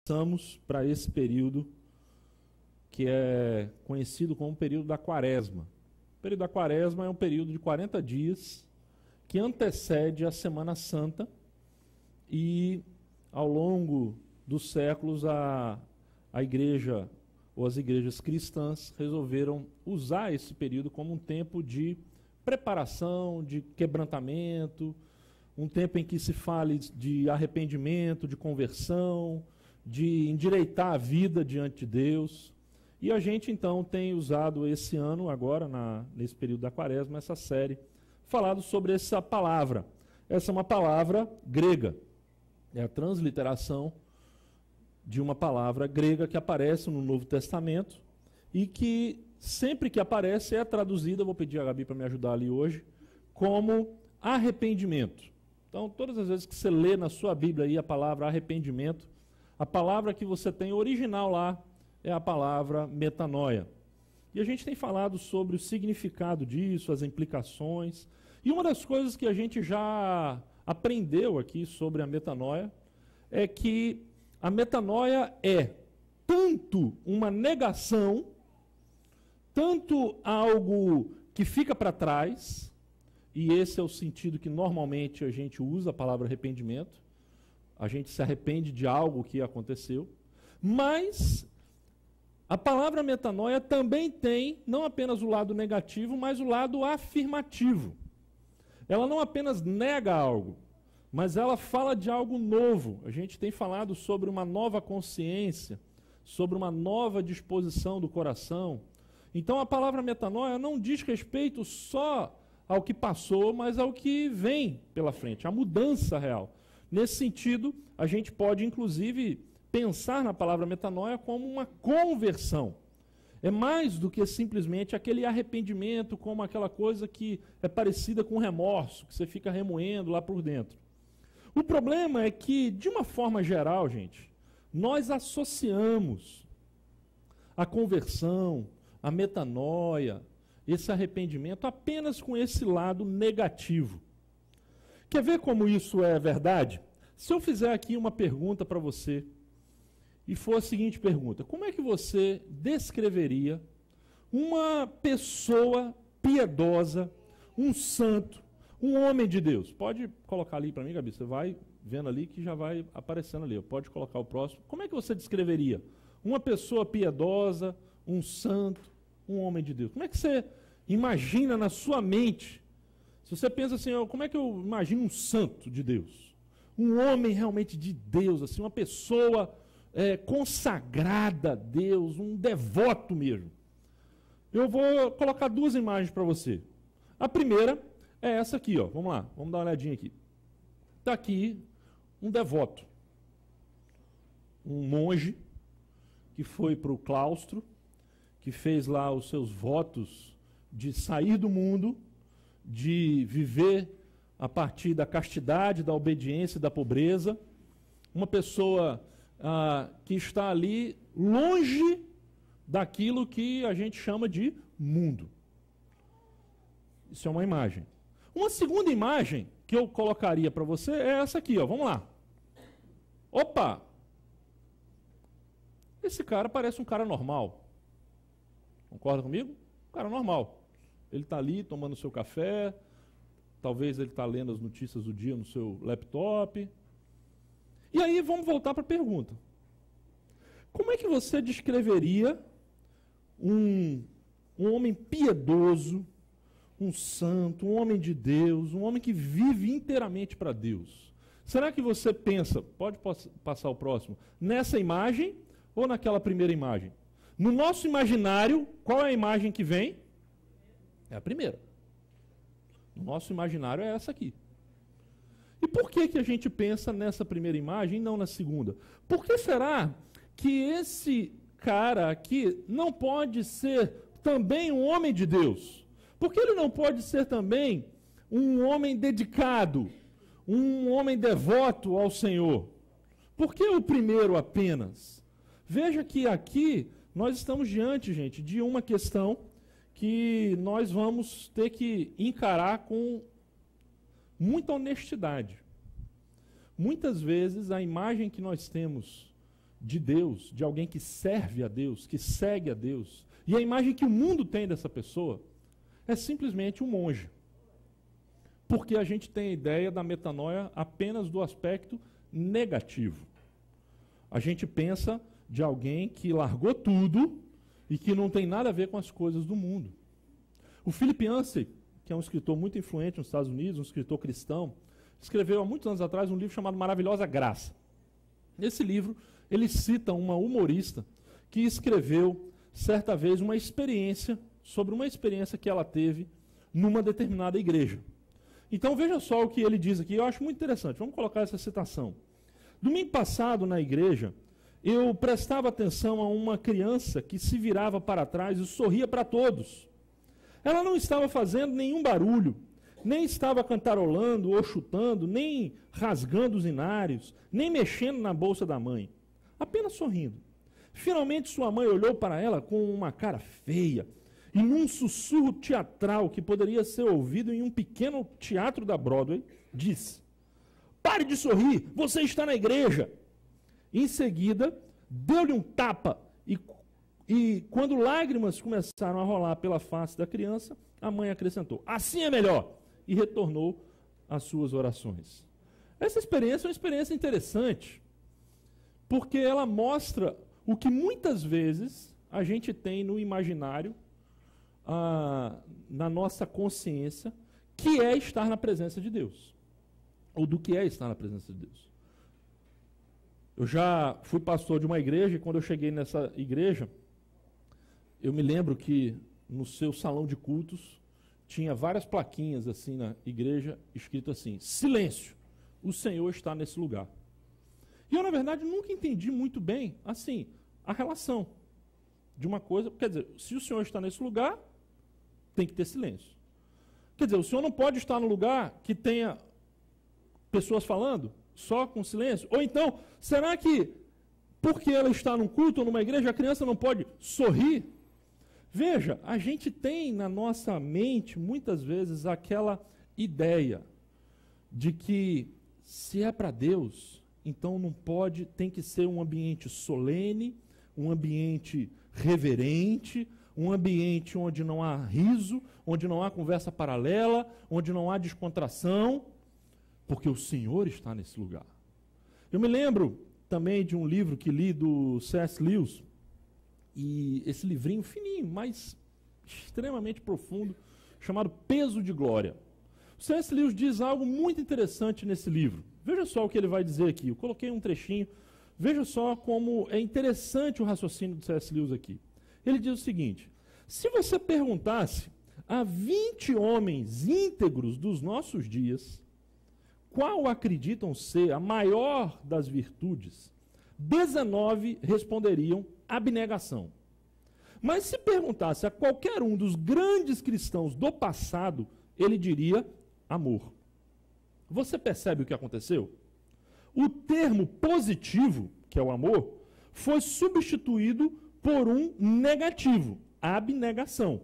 Passamos para esse período que é conhecido como o período da Quaresma. O período da Quaresma é um período de 40 dias que antecede a Semana Santa e, ao longo dos séculos, a igreja ou as igrejas cristãs resolveram usar esse período como um tempo de preparação, de quebrantamento, um tempo em que se fale de arrependimento, de conversão, de endireitar a vida diante de Deus. E a gente, então, tem usado esse ano, agora, nesse período da Quaresma, essa série, falado sobre essa palavra. Essa é uma palavra grega. É a transliteração de uma palavra grega que aparece no Novo Testamento e que, sempre que aparece, é traduzida, vou pedir a Gabi para me ajudar ali hoje, como arrependimento. Então, todas as vezes que você lê na sua Bíblia aí a palavra arrependimento, a palavra que você tem original lá é a palavra metanoia. E a gente tem falado sobre o significado disso, as implicações. E uma das coisas que a gente já aprendeu aqui sobre a metanoia é que a metanoia é tanto uma negação, tanto algo que fica para trás, e esse é o sentido que normalmente a gente usa a palavra arrependimento. A gente se arrepende de algo que aconteceu, mas a palavra metanoia também tem não apenas o lado negativo, mas o lado afirmativo. Ela não apenas nega algo, mas ela fala de algo novo. A gente tem falado sobre uma nova consciência, sobre uma nova disposição do coração. Então a palavra metanoia não diz respeito só ao que passou, mas ao que vem pela frente, a mudança real. Nesse sentido, a gente pode, inclusive, pensar na palavra metanoia como uma conversão. É mais do que simplesmente aquele arrependimento, como aquela coisa que é parecida com remorso, que você fica remoendo lá por dentro. O problema é que, de uma forma geral, gente, nós associamos a conversão, a metanoia, esse arrependimento apenas com esse lado negativo. Quer ver como isso é verdade? Se eu fizer aqui uma pergunta para você, e for a seguinte pergunta: como é que você descreveria uma pessoa piedosa, um santo, um homem de Deus? Pode colocar ali para mim, Gabi, você vai vendo ali que já vai aparecendo ali. Pode colocar o próximo. Como é que você descreveria uma pessoa piedosa, um santo, um homem de Deus? Como é que você imagina na sua mente? Se você pensa assim, como é que eu imagino um santo de Deus? Um homem realmente de Deus, assim, uma pessoa consagrada a Deus, um devoto mesmo. Eu vou colocar duas imagens para você. A primeira é essa aqui, ó. Vamos lá, vamos dar uma olhadinha aqui. Está aqui um devoto, um monge que foi para o claustro, que fez lá os seus votos de sair do mundo, de viver a partir da castidade, da obediência e da pobreza. Uma pessoa que está ali longe daquilo que a gente chama de mundo. Isso é uma imagem. Uma segunda imagem que eu colocaria para você é essa aqui, ó. Vamos lá. Opa! Esse cara parece um cara normal. Concorda comigo? Um cara normal. Ele está ali tomando seu café, talvez ele está lendo as notícias do dia no seu laptop. E aí vamos voltar para a pergunta. Como é que você descreveria um homem piedoso, um santo, um homem de Deus, um homem que vive inteiramente para Deus? Será que você pensa, pode passar o próximo, nessa imagem ou naquela primeira imagem? No nosso imaginário, qual é a imagem que vem? É a primeira. No nosso imaginário é essa aqui. E por que a gente pensa nessa primeira imagem e não na segunda? Por que será que esse cara aqui não pode ser também um homem de Deus? Por que ele não pode ser também um homem dedicado, um homem devoto ao Senhor? Por que o primeiro apenas? Veja que aqui nós estamos diante, gente, de uma questão que nós vamos ter que encarar com muita honestidade. Muitas vezes a imagem que nós temos de Deus, de alguém que serve a Deus, que segue a Deus, e a imagem que o mundo tem dessa pessoa é simplesmente um monge. Porque a gente tem a ideia da metanoia apenas do aspecto negativo. A gente pensa de alguém que largou tudo e que não tem nada a ver com as coisas do mundo. O Philip Yancey, que é um escritor muito influente nos Estados Unidos, um escritor cristão, escreveu há muitos anos atrás um livro chamado Maravilhosa Graça. Nesse livro, ele cita uma humorista que escreveu, certa vez, sobre uma experiência que ela teve numa determinada igreja. Então, veja só o que ele diz aqui, eu acho muito interessante. Vamos colocar essa citação. Domingo passado, na igreja, eu prestava atenção a uma criança que se virava para trás e sorria para todos. Ela não estava fazendo nenhum barulho, nem estava cantarolando ou chutando, nem rasgando os inários, nem mexendo na bolsa da mãe, apenas sorrindo. Finalmente sua mãe olhou para ela com uma cara feia e num sussurro teatral que poderia ser ouvido em um pequeno teatro da Broadway, disse: "Pare de sorrir, você está na igreja." Em seguida, deu-lhe um tapa e quando lágrimas começaram a rolar pela face da criança, a mãe acrescentou: "Assim é melhor." E retornou às suas orações. Essa experiência é uma experiência interessante, porque ela mostra o que muitas vezes a gente tem no imaginário, na nossa consciência, que é estar na presença de Deus. Ou do que é estar na presença de Deus. Eu já fui pastor de uma igreja, e quando eu cheguei nessa igreja, eu me lembro que no seu salão de cultos tinha várias plaquinhas assim na igreja, escrito assim: "Silêncio, o Senhor está nesse lugar." E eu, na verdade, nunca entendi muito bem, assim, a relação de uma coisa. Quer dizer, se o Senhor está nesse lugar, tem que ter silêncio. Quer dizer, o Senhor não pode estar no lugar que tenha pessoas falando, só com silêncio? Ou então, será que, porque ela está num culto ou numa igreja, a criança não pode sorrir? Veja, a gente tem na nossa mente, muitas vezes, aquela ideia de que, se é para Deus, então não pode, tem que ser um ambiente solene, um ambiente reverente, um ambiente onde não há riso, onde não há conversa paralela, onde não há descontração, porque o Senhor está nesse lugar. Eu me lembro também de um livro que li do C.S. Lewis, e esse livrinho fininho, mas extremamente profundo, chamado Peso de Glória. O C.S. Lewis diz algo muito interessante nesse livro. Veja só o que ele vai dizer aqui. Eu coloquei um trechinho. Veja só como é interessante o raciocínio do C.S. Lewis aqui. Ele diz o seguinte: se você perguntasse a 20 homens íntegros dos nossos dias qual acreditam ser a maior das virtudes, 19 responderiam abnegação. Mas se perguntasse a qualquer um dos grandes cristãos do passado, ele diria amor. Você percebe o que aconteceu? O termo positivo, que é o amor, foi substituído por um negativo, abnegação.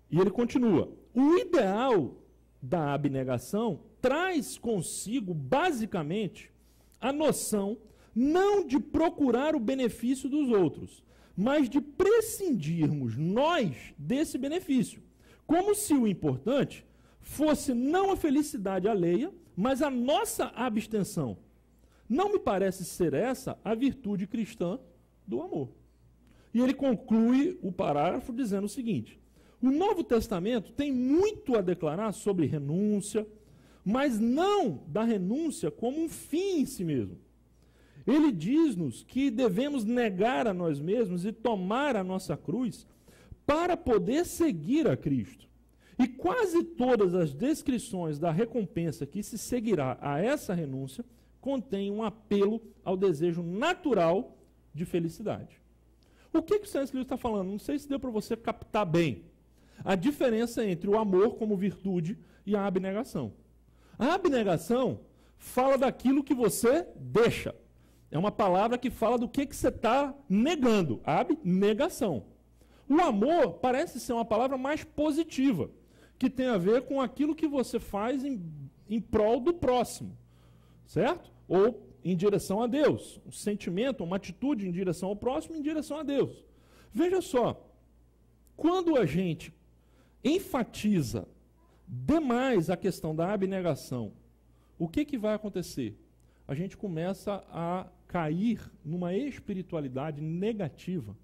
E ele continua: o ideal da abnegação traz consigo, basicamente, a noção não de procurar o benefício dos outros, mas de prescindirmos nós desse benefício, como se o importante fosse não a felicidade alheia, mas a nossa abstenção. Não me parece ser essa a virtude cristã do amor. E ele conclui o parágrafo dizendo o seguinte: o Novo Testamento tem muito a declarar sobre renúncia, mas não da renúncia como um fim em si mesmo. Ele diz-nos que devemos negar a nós mesmos e tomar a nossa cruz para poder seguir a Cristo. E quase todas as descrições da recompensa que se seguirá a essa renúncia contêm um apelo ao desejo natural de felicidade. O que o C.S. Lewis está falando? Não sei se deu para você captar bem a diferença entre o amor como virtude e a abnegação. A abnegação fala daquilo que você deixa. É uma palavra que fala do que você está negando, abnegação. O amor parece ser uma palavra mais positiva, que tem a ver com aquilo que você faz em prol do próximo, certo? Ou em direção a Deus. Um sentimento, uma atitude em direção ao próximo, em direção a Deus. Veja só, quando a gente enfatiza demais a questão da abnegação, o que vai acontecer? A gente começa a cair numa espiritualidade negativa,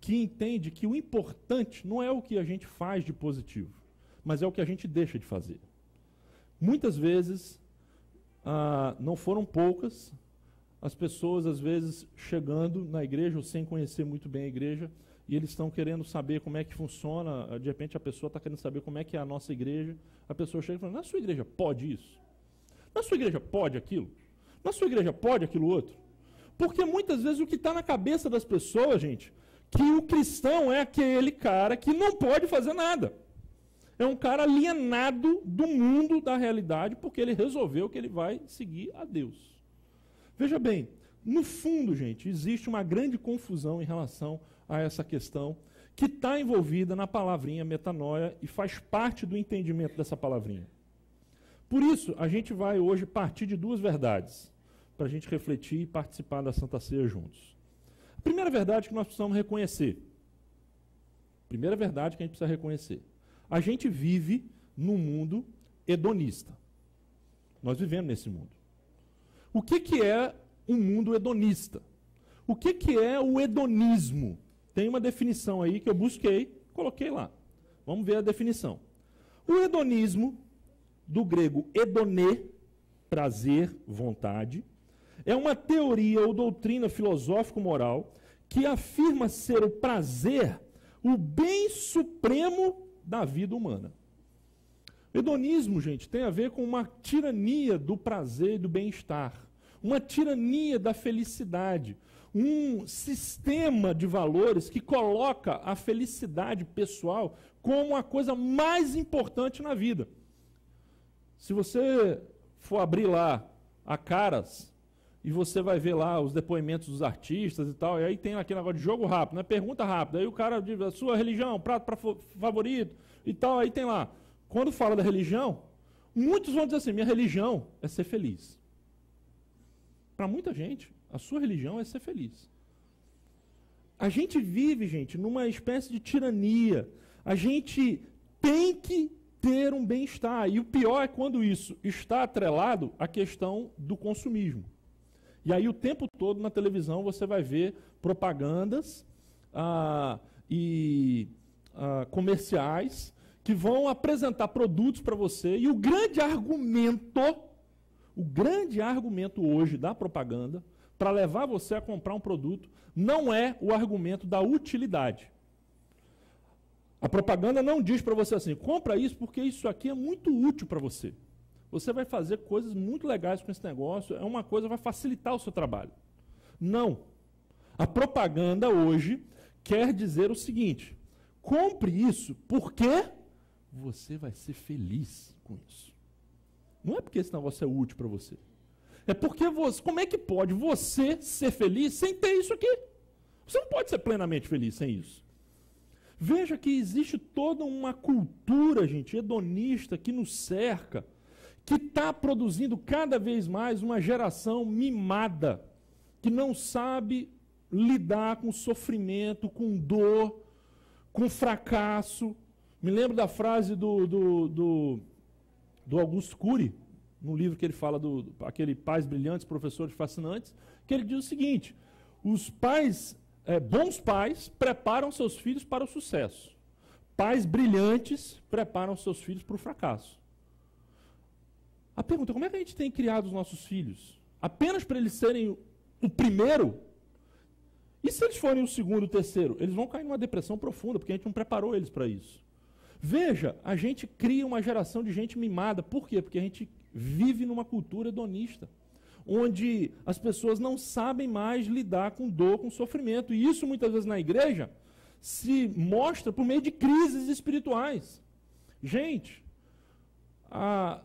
que entende que o importante não é o que a gente faz de positivo, mas é o que a gente deixa de fazer. Muitas vezes, não foram poucas, as pessoas às vezes chegando na igreja ou sem conhecer muito bem a igreja, e eles estão querendo saber como é que funciona, de repente a pessoa está querendo saber como é que é a nossa igreja, a pessoa chega e fala, na sua igreja pode isso? Na sua igreja pode aquilo? Na sua igreja pode aquilo outro? Porque muitas vezes o que está na cabeça das pessoas, gente, que o cristão é aquele cara que não pode fazer nada. É um cara alienado do mundo, da realidade, porque ele resolveu que ele vai seguir a Deus. Veja bem, no fundo, gente, existe uma grande confusão em relação a essa questão que está envolvida na palavrinha metanoia e faz parte do entendimento dessa palavrinha. Por isso, a gente vai hoje partir de duas verdades, para a gente refletir e participar da Santa Ceia juntos. A primeira verdade que nós precisamos reconhecer, a gente vive num mundo hedonista. Nós vivemos nesse mundo. O que é um mundo hedonista? O que é o hedonismo? Tem uma definição aí que eu busquei, coloquei lá. Vamos ver a definição. O hedonismo, do grego hedonê, prazer, vontade, é uma teoria ou doutrina filosófico-moral que afirma ser o prazer o bem supremo da vida humana. O hedonismo, gente, tem a ver com uma tirania do prazer e do bem-estar, uma tirania da felicidade, um sistema de valores que coloca a felicidade pessoal como a coisa mais importante na vida. Se você for abrir lá a Caras, e você vai ver lá os depoimentos dos artistas e tal, e aí tem aquele negócio de jogo rápido, né? Pergunta rápida, aí o cara diz a sua religião, prato favorito e tal, aí tem lá. Quando fala da religião, muitos vão dizer assim, minha religião é ser feliz. Para muita gente, a sua religião é ser feliz. A gente vive, gente, numa espécie de tirania. A gente tem que ter um bem-estar. E o pior é quando isso está atrelado à questão do consumismo. E aí o tempo todo na televisão você vai ver propagandas e comerciais que vão apresentar produtos para você. E o grande argumento hoje da propaganda para levar você a comprar um produto não é o argumento da utilidade. A propaganda não diz para você assim, compra isso porque isso aqui é muito útil para você. Você vai fazer coisas muito legais com esse negócio, é uma coisa que vai facilitar o seu trabalho. Não. A propaganda hoje quer dizer o seguinte, compre isso porque você vai ser feliz com isso. Não é porque esse negócio é útil para você. É porque você, como é que pode você ser feliz sem ter isso aqui? Você não pode ser plenamente feliz sem isso. Veja que existe toda uma cultura, gente, hedonista que nos cerca, que está produzindo cada vez mais uma geração mimada, que não sabe lidar com sofrimento, com dor, com fracasso. Me lembro da frase do Augusto Cury, no livro que ele fala aquele Pais Brilhantes, Professores Fascinantes, que ele diz o seguinte, os pais, bons pais preparam seus filhos para o sucesso. Pais brilhantes preparam seus filhos para o fracasso. A pergunta, como é que a gente tem criado os nossos filhos? Apenas para eles serem o primeiro? E se eles forem o segundo, o terceiro? Eles vão cair numa depressão profunda, porque a gente não preparou eles para isso. Veja, a gente cria uma geração de gente mimada. Por quê? Porque a gente vive numa cultura hedonista, onde as pessoas não sabem mais lidar com dor, com sofrimento. E isso, muitas vezes, na igreja, se mostra por meio de crises espirituais. Gente,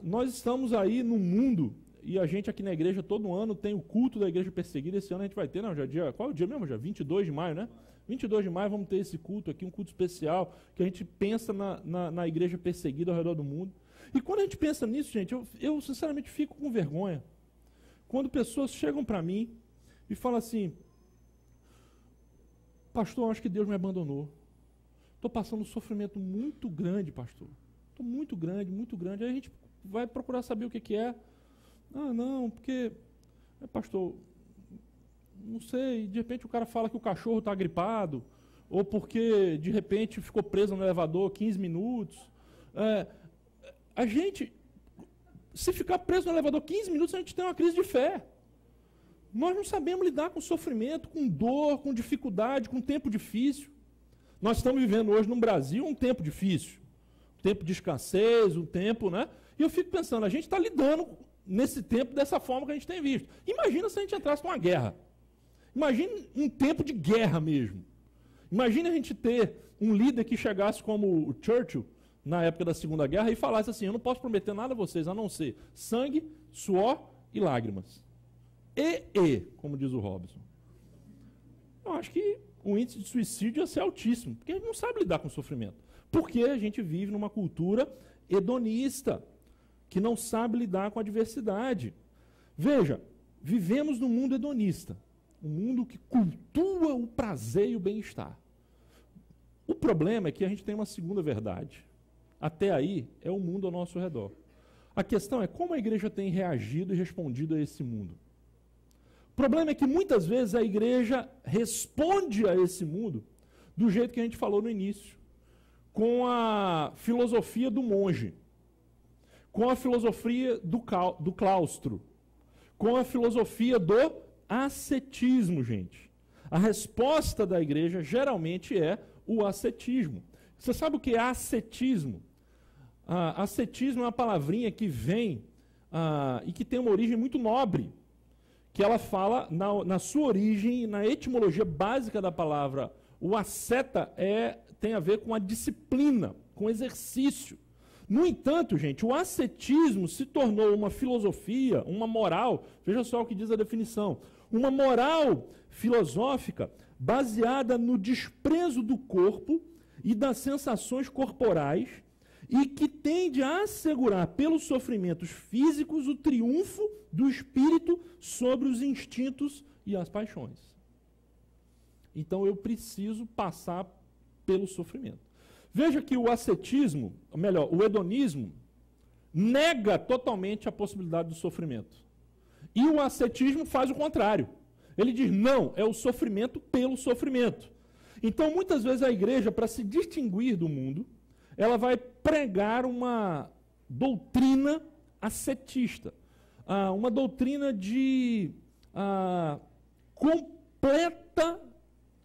nós estamos aí no mundo, e a gente aqui na igreja, todo ano, tem o culto da igreja perseguida. Esse ano a gente vai ter, não, qual é o dia mesmo? Já 22 de maio, né? 22 de maio vamos ter esse culto aqui, um culto especial, que a gente pensa na igreja perseguida ao redor do mundo. E quando a gente pensa nisso, gente, eu sinceramente fico com vergonha. quando pessoas chegam para mim e falam assim, pastor, eu acho que Deus me abandonou. Estou passando um sofrimento muito grande, pastor. Estou muito grande, muito grande. Aí a gente vai procurar saber o que, que é. Ah, não, porque, pastor, não sei, de repente o cara fala que o cachorro está gripado, ou porque de repente ficou preso no elevador 15 minutos. A gente, se ficar preso no elevador 15 minutos, a gente tem uma crise de fé. Nós não sabemos lidar com sofrimento, com dor, com dificuldade, com tempo difícil. Nós estamos vivendo hoje no Brasil um tempo difícil, um tempo de escassez, um tempo, né? E eu fico pensando, a gente está lidando nesse tempo dessa forma que a gente tem visto. Imagina se a gente entrasse numa guerra. Imagine um tempo de guerra mesmo. Imagine a gente ter um líder que chegasse como o Churchill, na época da Segunda Guerra, e falasse assim, eu não posso prometer nada a vocês, a não ser sangue, suor e lágrimas. Como diz o Robson. Eu acho que o índice de suicídio ia ser altíssimo, porque a gente não sabe lidar com o sofrimento. Porque a gente vive numa cultura hedonista, que não sabe lidar com a adversidade. Veja, vivemos num mundo hedonista, um mundo que cultua o prazer e o bem-estar. O problema é que a gente tem uma segunda verdade. Até aí é o mundo ao nosso redor. A questão é como a igreja tem reagido e respondido a esse mundo. O problema é que muitas vezes a igreja responde a esse mundo do jeito que a gente falou no início, com a filosofia do monge, com a filosofia do claustro, com a filosofia do ascetismo, gente. A resposta da igreja geralmente é o ascetismo. Você sabe o que é ascetismo? Ascetismo é uma palavrinha que vem e que tem uma origem muito nobre, que ela fala, na sua origem, na etimologia básica da palavra, o asceta tem a ver com a disciplina, com exercício. No entanto, gente, o ascetismo se tornou uma filosofia, uma moral, veja só o que diz a definição, uma moral filosófica baseada no desprezo do corpo e das sensações corporais e que tende a assegurar pelos sofrimentos físicos o triunfo do espírito sobre os instintos e as paixões. Então eu preciso passar pelo sofrimento. Veja que o ascetismo, ou melhor, o hedonismo, nega totalmente a possibilidade do sofrimento. E o ascetismo faz o contrário. Ele diz, não, é o sofrimento pelo sofrimento. Então, muitas vezes a igreja, para se distinguir do mundo, ela vai pregar uma doutrina ascetista, uma doutrina de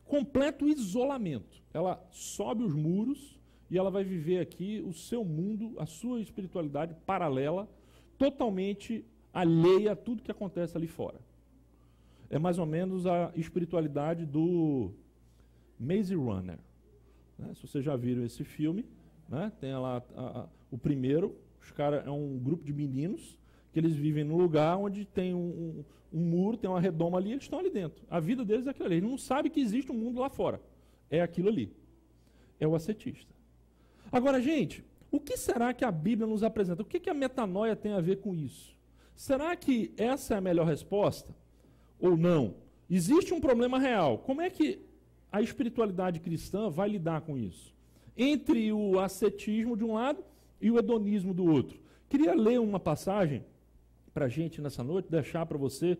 completo isolamento. Ela sobe os muros e ela vai viver aqui o seu mundo, a sua espiritualidade paralela, totalmente alheia a tudo que acontece ali fora. É mais ou menos a espiritualidade do Maze Runner. Né? Se vocês já viram esse filme, né? Tem lá o primeiro, os caras é um grupo de meninos que eles vivem num lugar onde tem um muro, tem uma redoma ali, eles estão ali dentro. A vida deles é aquilo ali. Eles não sabem que existe um mundo lá fora. É aquilo ali. É o ascetista. Agora, gente, o que será que a Bíblia nos apresenta? O que a metanoia tem a ver com isso? Será que essa é a melhor resposta? Ou não? Existe um problema real. Como é que a espiritualidade cristã vai lidar com isso? Entre o ascetismo de um lado e o hedonismo do outro. Queria ler uma passagem para a gente nessa noite, deixar para você,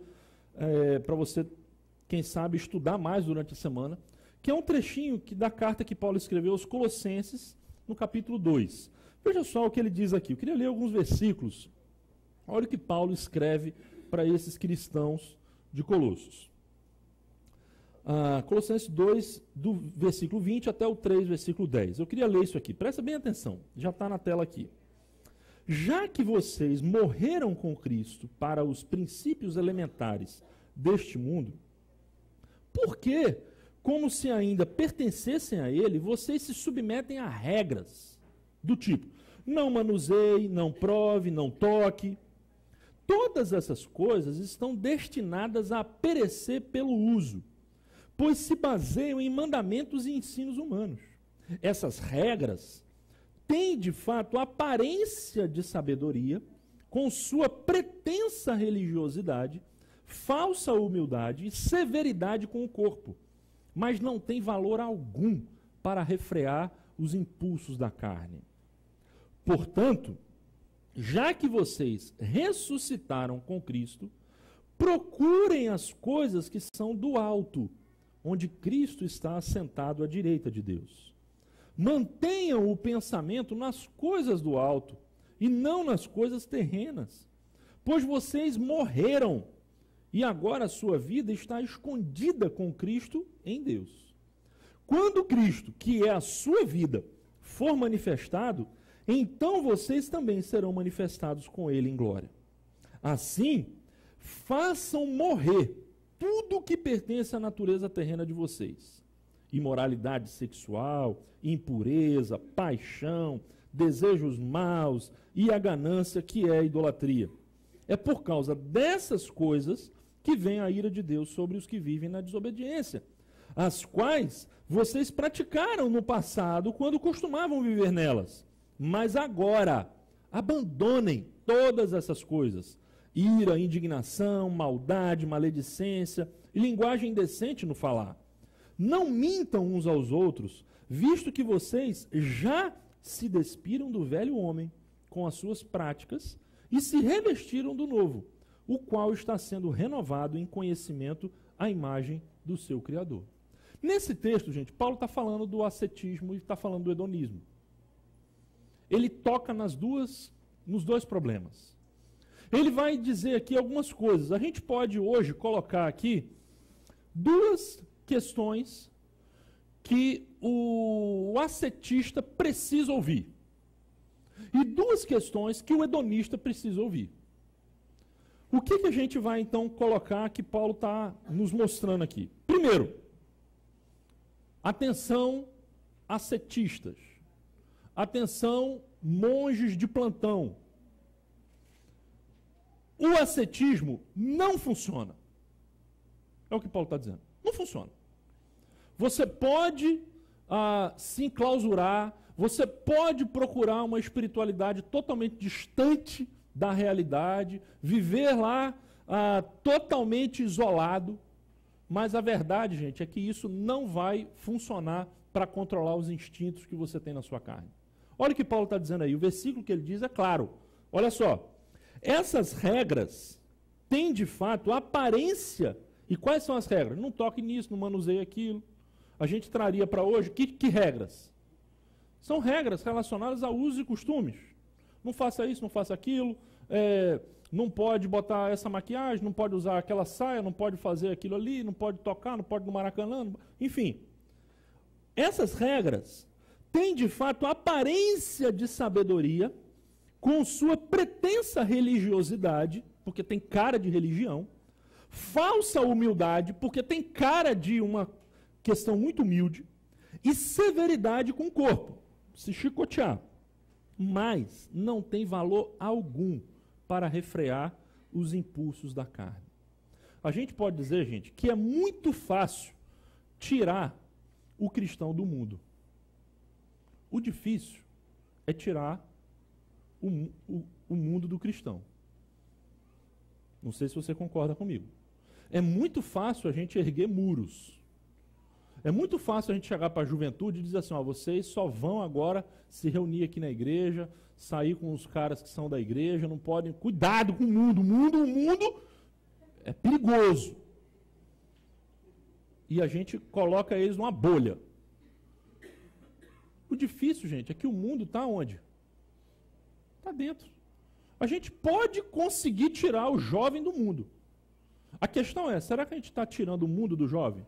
quem sabe, estudar mais durante a semana, que é um trechinho da carta que Paulo escreveu aos Colossenses, no capítulo 2. Veja só o que ele diz aqui. Eu queria ler alguns versículos. Olha o que Paulo escreve para esses cristãos de Colossos. Colossenses 2, do versículo 20 até o 3, versículo 10. Eu queria ler isso aqui. Presta bem atenção. Já está na tela aqui. Já que vocês morreram com Cristo para os princípios elementares deste mundo, por que, como se ainda pertencessem a ele, vocês se submetem a regras do tipo, não manuseie, não prove, não toque? Todas essas coisas estão destinadas a perecer pelo uso, pois se baseiam em mandamentos e ensinos humanos. Essas regras têm, de fato, aparência de sabedoria, com sua pretensa religiosidade, falsa humildade e severidade com o corpo, mas não tem valor algum para refrear os impulsos da carne. Portanto, já que vocês ressuscitaram com Cristo, procurem as coisas que são do alto, onde Cristo está assentado à direita de Deus. Mantenham o pensamento nas coisas do alto e não nas coisas terrenas, pois vocês morreram e agora a sua vida está escondida com Cristo em Deus. Quando Cristo, que é a sua vida, for manifestado, então vocês também serão manifestados com Ele em glória. Assim, façam morrer tudo que pertence à natureza terrena de vocês. Imoralidade sexual, impureza, paixão, desejos maus e a ganância, que é a idolatria. É por causa dessas coisas que vem a ira de Deus sobre os que vivem na desobediência, as quais vocês praticaram no passado quando costumavam viver nelas. Mas agora, abandonem todas essas coisas: ira, indignação, maldade, maledicência e linguagem indecente no falar. Não mintam uns aos outros, visto que vocês já se despiram do velho homem com as suas práticas e se revestiram do novo, o qual está sendo renovado em conhecimento à imagem do seu Criador. Nesse texto, gente, Paulo está falando do ascetismo e está falando do hedonismo. Ele toca nos dois problemas. Ele vai dizer aqui algumas coisas. A gente pode hoje colocar aqui duas questões que o ascetista precisa ouvir. E duas questões que o hedonista precisa ouvir. O que a gente vai então colocar que Paulo está nos mostrando aqui? Primeiro, atenção ascetistas. Atenção monges de plantão. O ascetismo não funciona. É o que Paulo está dizendo. Não funciona. Você pode se enclausurar, você pode procurar uma espiritualidade totalmente distante da realidade, viver lá totalmente isolado, mas a verdade, gente, é que isso não vai funcionar para controlar os instintos que você tem na sua carne. Olha o que Paulo está dizendo aí, o versículo que ele diz é claro. Olha só, essas regras têm de fato aparência. E quais são as regras? Não toque nisso, não manuseie aquilo. A gente traria para hoje, que regras? São regras relacionadas a usos e costumes. Não faça isso, não faça aquilo, não pode botar essa maquiagem, não pode usar aquela saia, não pode fazer aquilo ali, não pode tocar, não pode ir no Maracanã, enfim. Essas regras têm de fato aparência de sabedoria, com sua pretensa religiosidade, porque tem cara de religião, falsa humildade, porque tem cara de uma questão muito humilde, e severidade com o corpo, se chicotear. Mas não tem valor algum para refrear os impulsos da carne. A gente pode dizer, gente, que é muito fácil tirar o cristão do mundo. O difícil é tirar o mundo do cristão. Não sei se você concorda comigo. É muito fácil a gente erguer muros. É muito fácil a gente chegar para a juventude e dizer assim, vocês só vão agora se reunir aqui na igreja, sair com os caras que são da igreja, não podem... Cuidado com o mundo, o mundo é perigoso. E a gente coloca eles numa bolha. O difícil, gente, é que o mundo está onde? Está dentro. A gente pode conseguir tirar o jovem do mundo. A questão é, será que a gente está tirando o mundo do jovem?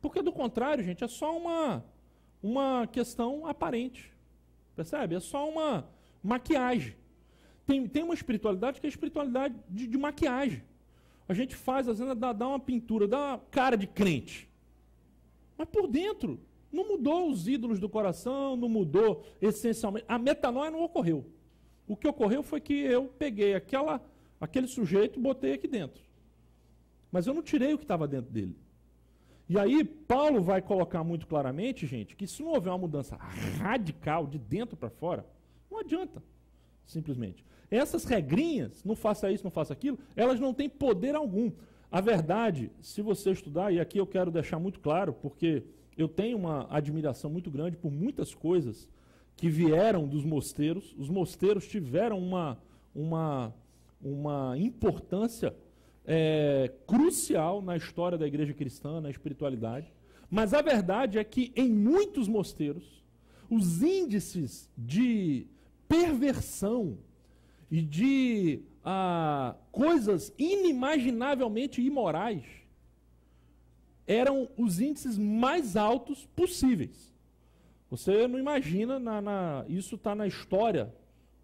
Porque, do contrário, gente, é só uma questão aparente. Percebe? É só uma maquiagem. Tem uma espiritualidade que é a espiritualidade de maquiagem. A gente faz, às vezes, dá uma pintura, dá uma cara de crente. Mas por dentro, não mudou os ídolos do coração, não mudou essencialmente. A metanoia não ocorreu. O que ocorreu foi que eu peguei aquele sujeito e botei aqui dentro. Mas eu não tirei o que estava dentro dele. E aí, Paulo vai colocar muito claramente, gente, que se não houver uma mudança radical de dentro para fora, não adianta, simplesmente. Essas regrinhas, não faça isso, não faça aquilo, elas não têm poder algum. A verdade, se você estudar, e aqui eu quero deixar muito claro, porque eu tenho uma admiração muito grande por muitas coisas que vieram dos mosteiros. Os mosteiros tiveram uma importância crucial na história da igreja cristã, na espiritualidade. Mas a verdade é que em muitos mosteiros, os índices de perversão e de coisas inimaginavelmente imorais eram os índices mais altos possíveis. Você não imagina, isso está na história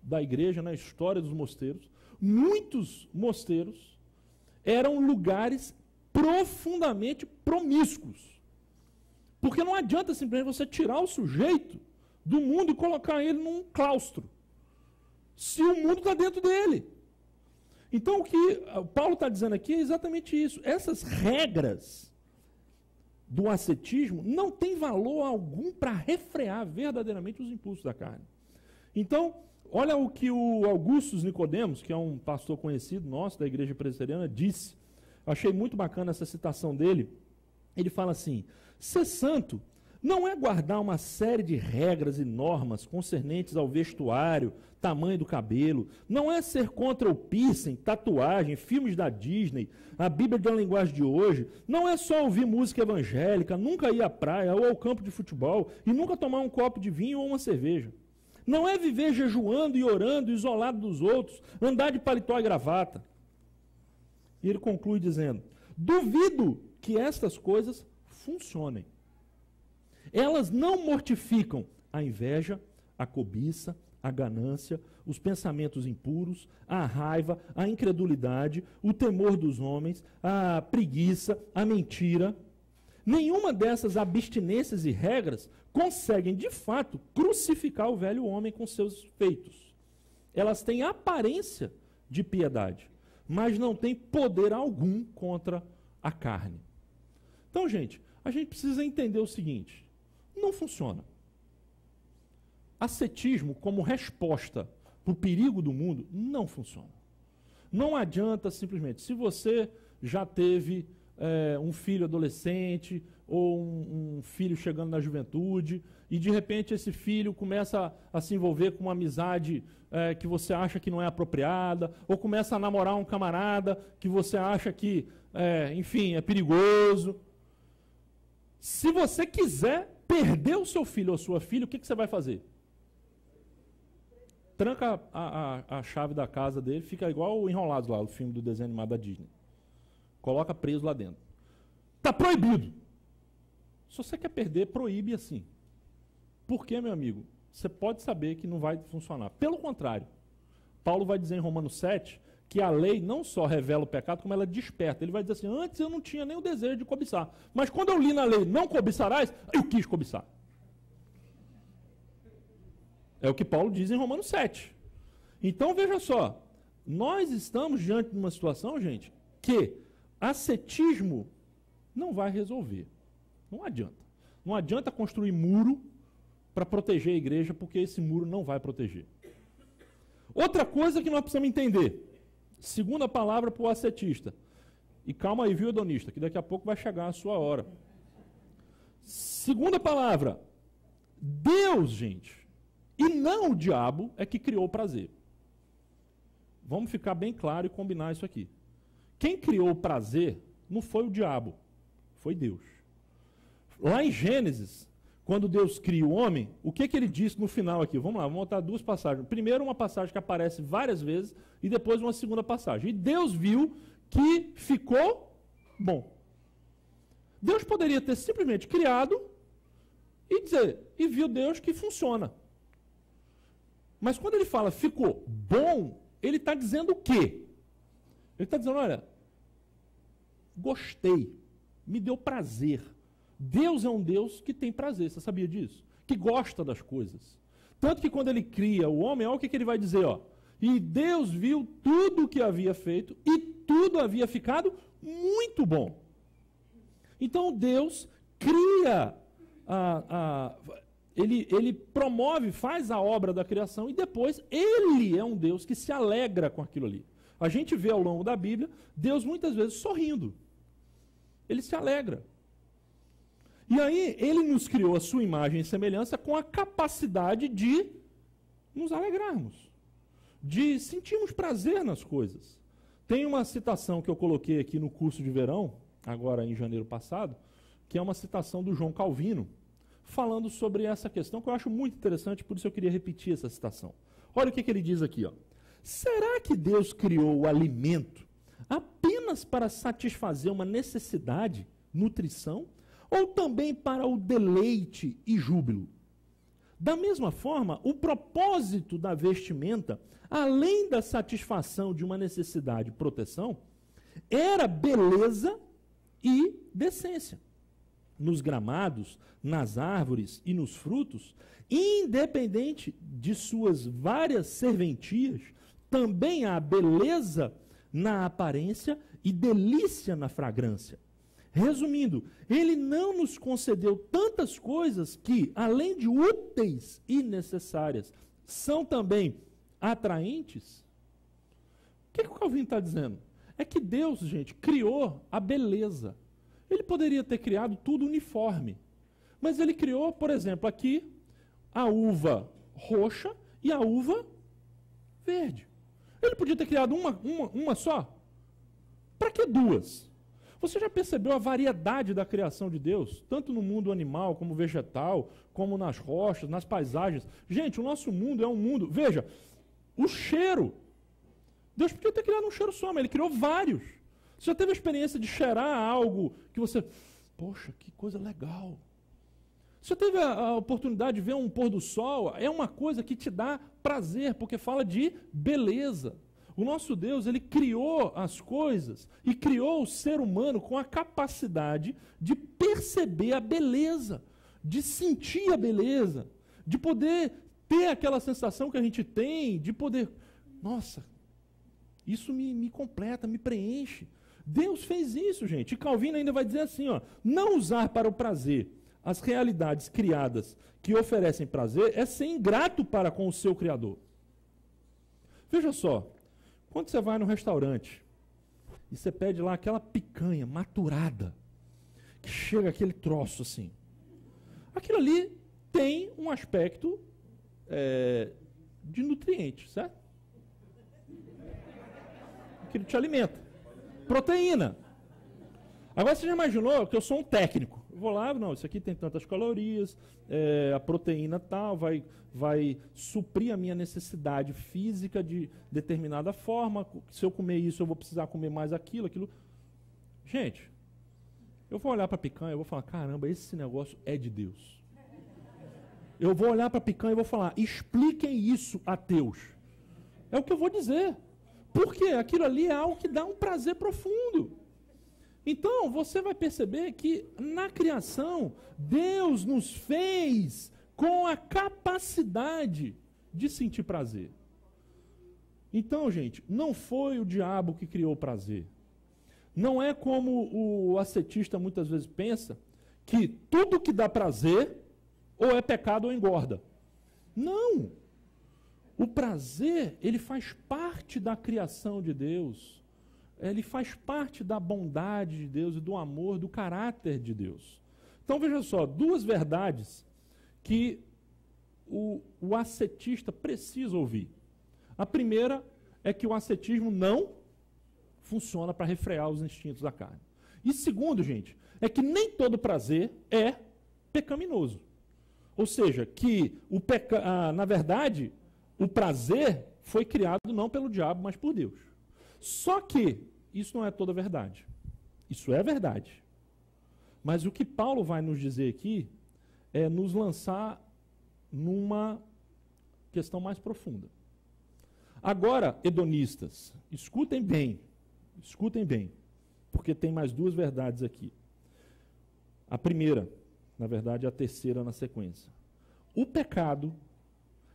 da igreja, na história dos mosteiros. Muitos mosteiros eram lugares profundamente promíscuos. Porque não adianta simplesmente você tirar o sujeito do mundo e colocar ele num claustro, se o mundo está dentro dele. Então, o que o Paulo está dizendo aqui é exatamente isso. Essas regras do ascetismo não têm valor algum para refrear verdadeiramente os impulsos da carne. Então, olha o que o Augustus Nicodemos, que é um pastor conhecido nosso da igreja presbiteriana, disse. Eu achei muito bacana essa citação dele. Ele fala assim: ser santo não é guardar uma série de regras e normas concernentes ao vestuário, tamanho do cabelo, não é ser contra o piercing, tatuagem, filmes da Disney, a Bíblia da linguagem de hoje, não é só ouvir música evangélica, nunca ir à praia ou ao campo de futebol e nunca tomar um copo de vinho ou uma cerveja. Não é viver jejuando e orando, isolado dos outros, andar de paletó e gravata. E ele conclui dizendo: duvido que estas coisas funcionem. Elas não mortificam a inveja, a cobiça, a ganância, os pensamentos impuros, a raiva, a incredulidade, o temor dos homens, a preguiça, a mentira. Nenhuma dessas abstinências e regras conseguem, de fato, crucificar o velho homem com seus feitos. Elas têm aparência de piedade, mas não têm poder algum contra a carne. Então, gente, a gente precisa entender o seguinte: não funciona. Ascetismo como resposta para o perigo do mundo não funciona. Não adianta simplesmente, se você já teve um filho adolescente ou um filho chegando na juventude e de repente esse filho começa a se envolver com uma amizade que você acha que não é apropriada, ou começa a namorar um camarada que você acha que, enfim, é perigoso. Se você quiser perder o seu filho ou sua filha, o que você vai fazer? Tranca a chave da casa dele, fica igual o Enrolados lá, o filme do desenho animado da Disney. Coloca preso lá dentro. Está proibido. Se você quer perder, proíbe assim. Por quê, meu amigo? Você pode saber que não vai funcionar. Pelo contrário, Paulo vai dizer em Romanos 7 que a lei não só revela o pecado, como ela desperta. Ele vai dizer assim: antes eu não tinha nem o desejo de cobiçar, mas quando eu li na lei, não cobiçarás, eu quis cobiçar. É o que Paulo diz em Romanos 7. Então, veja só, nós estamos diante de uma situação, gente, que ascetismo não vai resolver. Não adianta. Não adianta construir muro para proteger a igreja, porque esse muro não vai proteger. Outra coisa que nós precisamos entender, segunda palavra para o ascetista. E calma aí, viu, hedonista, que daqui a pouco vai chegar a sua hora. Segunda palavra, Deus, gente, e não o diabo, é que criou o prazer. Vamos ficar bem claro e combinar isso aqui. Quem criou o prazer não foi o diabo, foi Deus. Lá em Gênesis, quando Deus cria o homem, o que ele disse no final aqui? Vamos lá, vamos botar duas passagens. Primeiro, uma passagem que aparece várias vezes, e depois uma segunda passagem. E Deus viu que ficou bom. Deus poderia ter simplesmente criado e dizer, e viu Deus que funciona. Mas quando ele fala ficou bom, ele está dizendo o quê? Ele está dizendo, olha, gostei, me deu prazer. Deus é um Deus que tem prazer, você sabia disso? Que gosta das coisas. Tanto que quando ele cria o homem, olha o que ele vai dizer, ó. E Deus viu tudo o que havia feito e tudo havia ficado muito bom. Então Deus cria, ele promove, faz a obra da criação e depois ele é um Deus que se alegra com aquilo ali. A gente vê ao longo da Bíblia Deus muitas vezes sorrindo. Ele se alegra. E aí ele nos criou a sua imagem e semelhança com a capacidade de nos alegrarmos, de sentirmos prazer nas coisas. Tem uma citação que eu coloquei aqui no curso de verão, agora em janeiro passado, que é uma citação do João Calvino, falando sobre essa questão que eu acho muito interessante, por isso eu queria repetir essa citação. Olha o que ele diz aqui, ó. Será que Deus criou o alimento apenas para satisfazer uma necessidade, nutrição, ou também para o deleite e júbilo? Da mesma forma, o propósito da vestimenta, além da satisfação de uma necessidade de proteção, era beleza e decência. Nos gramados, nas árvores e nos frutos, independente de suas várias serventias, também há beleza na aparência e delícia na fragrância. Resumindo, ele não nos concedeu tantas coisas que, além de úteis e necessárias, são também atraentes. O que o Calvino está dizendo? É que Deus, gente, criou a beleza. Ele poderia ter criado tudo uniforme. Mas ele criou, por exemplo, aqui, a uva roxa e a uva verde. Ele podia ter criado uma só? Para que duas? Você já percebeu a variedade da criação de Deus? Tanto no mundo animal, como vegetal, como nas rochas, nas paisagens. Gente, o nosso mundo é um mundo... Veja, o cheiro. Deus podia ter criado um cheiro só, mas ele criou vários. Você já teve a experiência de cheirar algo que você... Poxa, que coisa legal. Você já teve a oportunidade de ver um pôr do sol? É uma coisa que te dá prazer, porque fala de beleza. O nosso Deus, ele criou as coisas e criou o ser humano com a capacidade de perceber a beleza, de sentir a beleza, de poder ter aquela sensação que a gente tem, de poder... Nossa, isso me completa, me preenche. Deus fez isso, gente. E Calvino ainda vai dizer assim, ó, não usar para o prazer as realidades criadas que oferecem prazer é ser ingrato para com o seu Criador. Veja só, quando você vai no restaurante e você pede lá aquela picanha maturada, que chega aquele troço assim, aquilo ali tem um aspecto de nutriente, certo? Aquilo te alimenta. Proteína. Agora você já imaginou que eu sou um técnico? Eu vou lá, não, isso aqui tem tantas calorias, a proteína tal, vai suprir a minha necessidade física de determinada forma. Se eu comer isso, eu vou precisar comer mais aquilo. Gente, eu vou olhar para a picanha e vou falar, caramba, esse negócio é de Deus. Eu vou olhar para a picanha e vou falar, expliquem isso, ateus. É o que eu vou dizer. Porque aquilo ali é algo que dá um prazer profundo. Então, você vai perceber que na criação, Deus nos fez com a capacidade de sentir prazer. Então, gente, não foi o diabo que criou o prazer. Não é como o ascetista muitas vezes pensa, que tudo que dá prazer ou é pecado ou engorda. Não! O prazer, ele faz parte da criação de Deus. Ele faz parte da bondade de Deus e do amor, do caráter de Deus. Então veja só, duas verdades que o ascetista precisa ouvir. A primeira é que o ascetismo não funciona para refrear os instintos da carne. E segundo, gente, é que nem todo prazer é pecaminoso. Ou seja, que na verdade, o prazer foi criado não pelo diabo, mas por Deus. Só que isso não é toda a verdade. Isso é verdade. Mas o que Paulo vai nos dizer aqui é nos lançar numa questão mais profunda. Agora, hedonistas, escutem bem, porque tem mais duas verdades aqui. A primeira, na verdade, a terceira na sequência. O pecado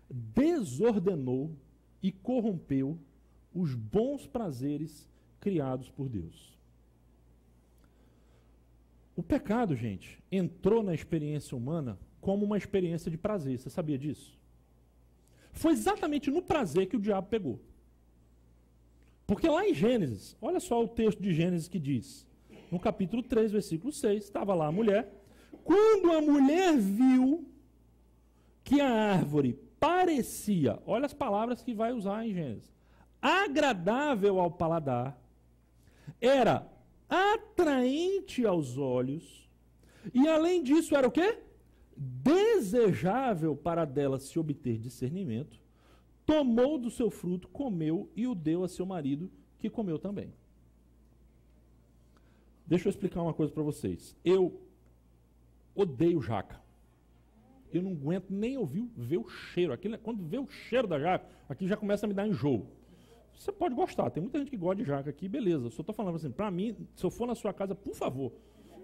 desordenou e corrompeu os bons prazeres criados por Deus. O pecado, gente, entrou na experiência humana como uma experiência de prazer. Você sabia disso? Foi exatamente no prazer que o diabo pegou. Porque lá em Gênesis, olha só o texto de Gênesis que diz, no capítulo 3, versículo 6, estava lá a mulher. Quando a mulher viu que a árvore parecia, olha as palavras que vai usar em Gênesis, agradável ao paladar, era atraente aos olhos, e além disso era o quê? Desejável para dela se obter discernimento, tomou do seu fruto, comeu e o deu a seu marido, que comeu também. Deixa eu explicar uma coisa para vocês. Eu odeio jaca. Eu não aguento nem ver o cheiro. Quando vê o cheiro da jaca, aqui já começa a me dar enjoo. Você pode gostar, tem muita gente que gosta de jaca aqui, beleza. Eu só estou falando assim, para mim, se eu for na sua casa, por favor,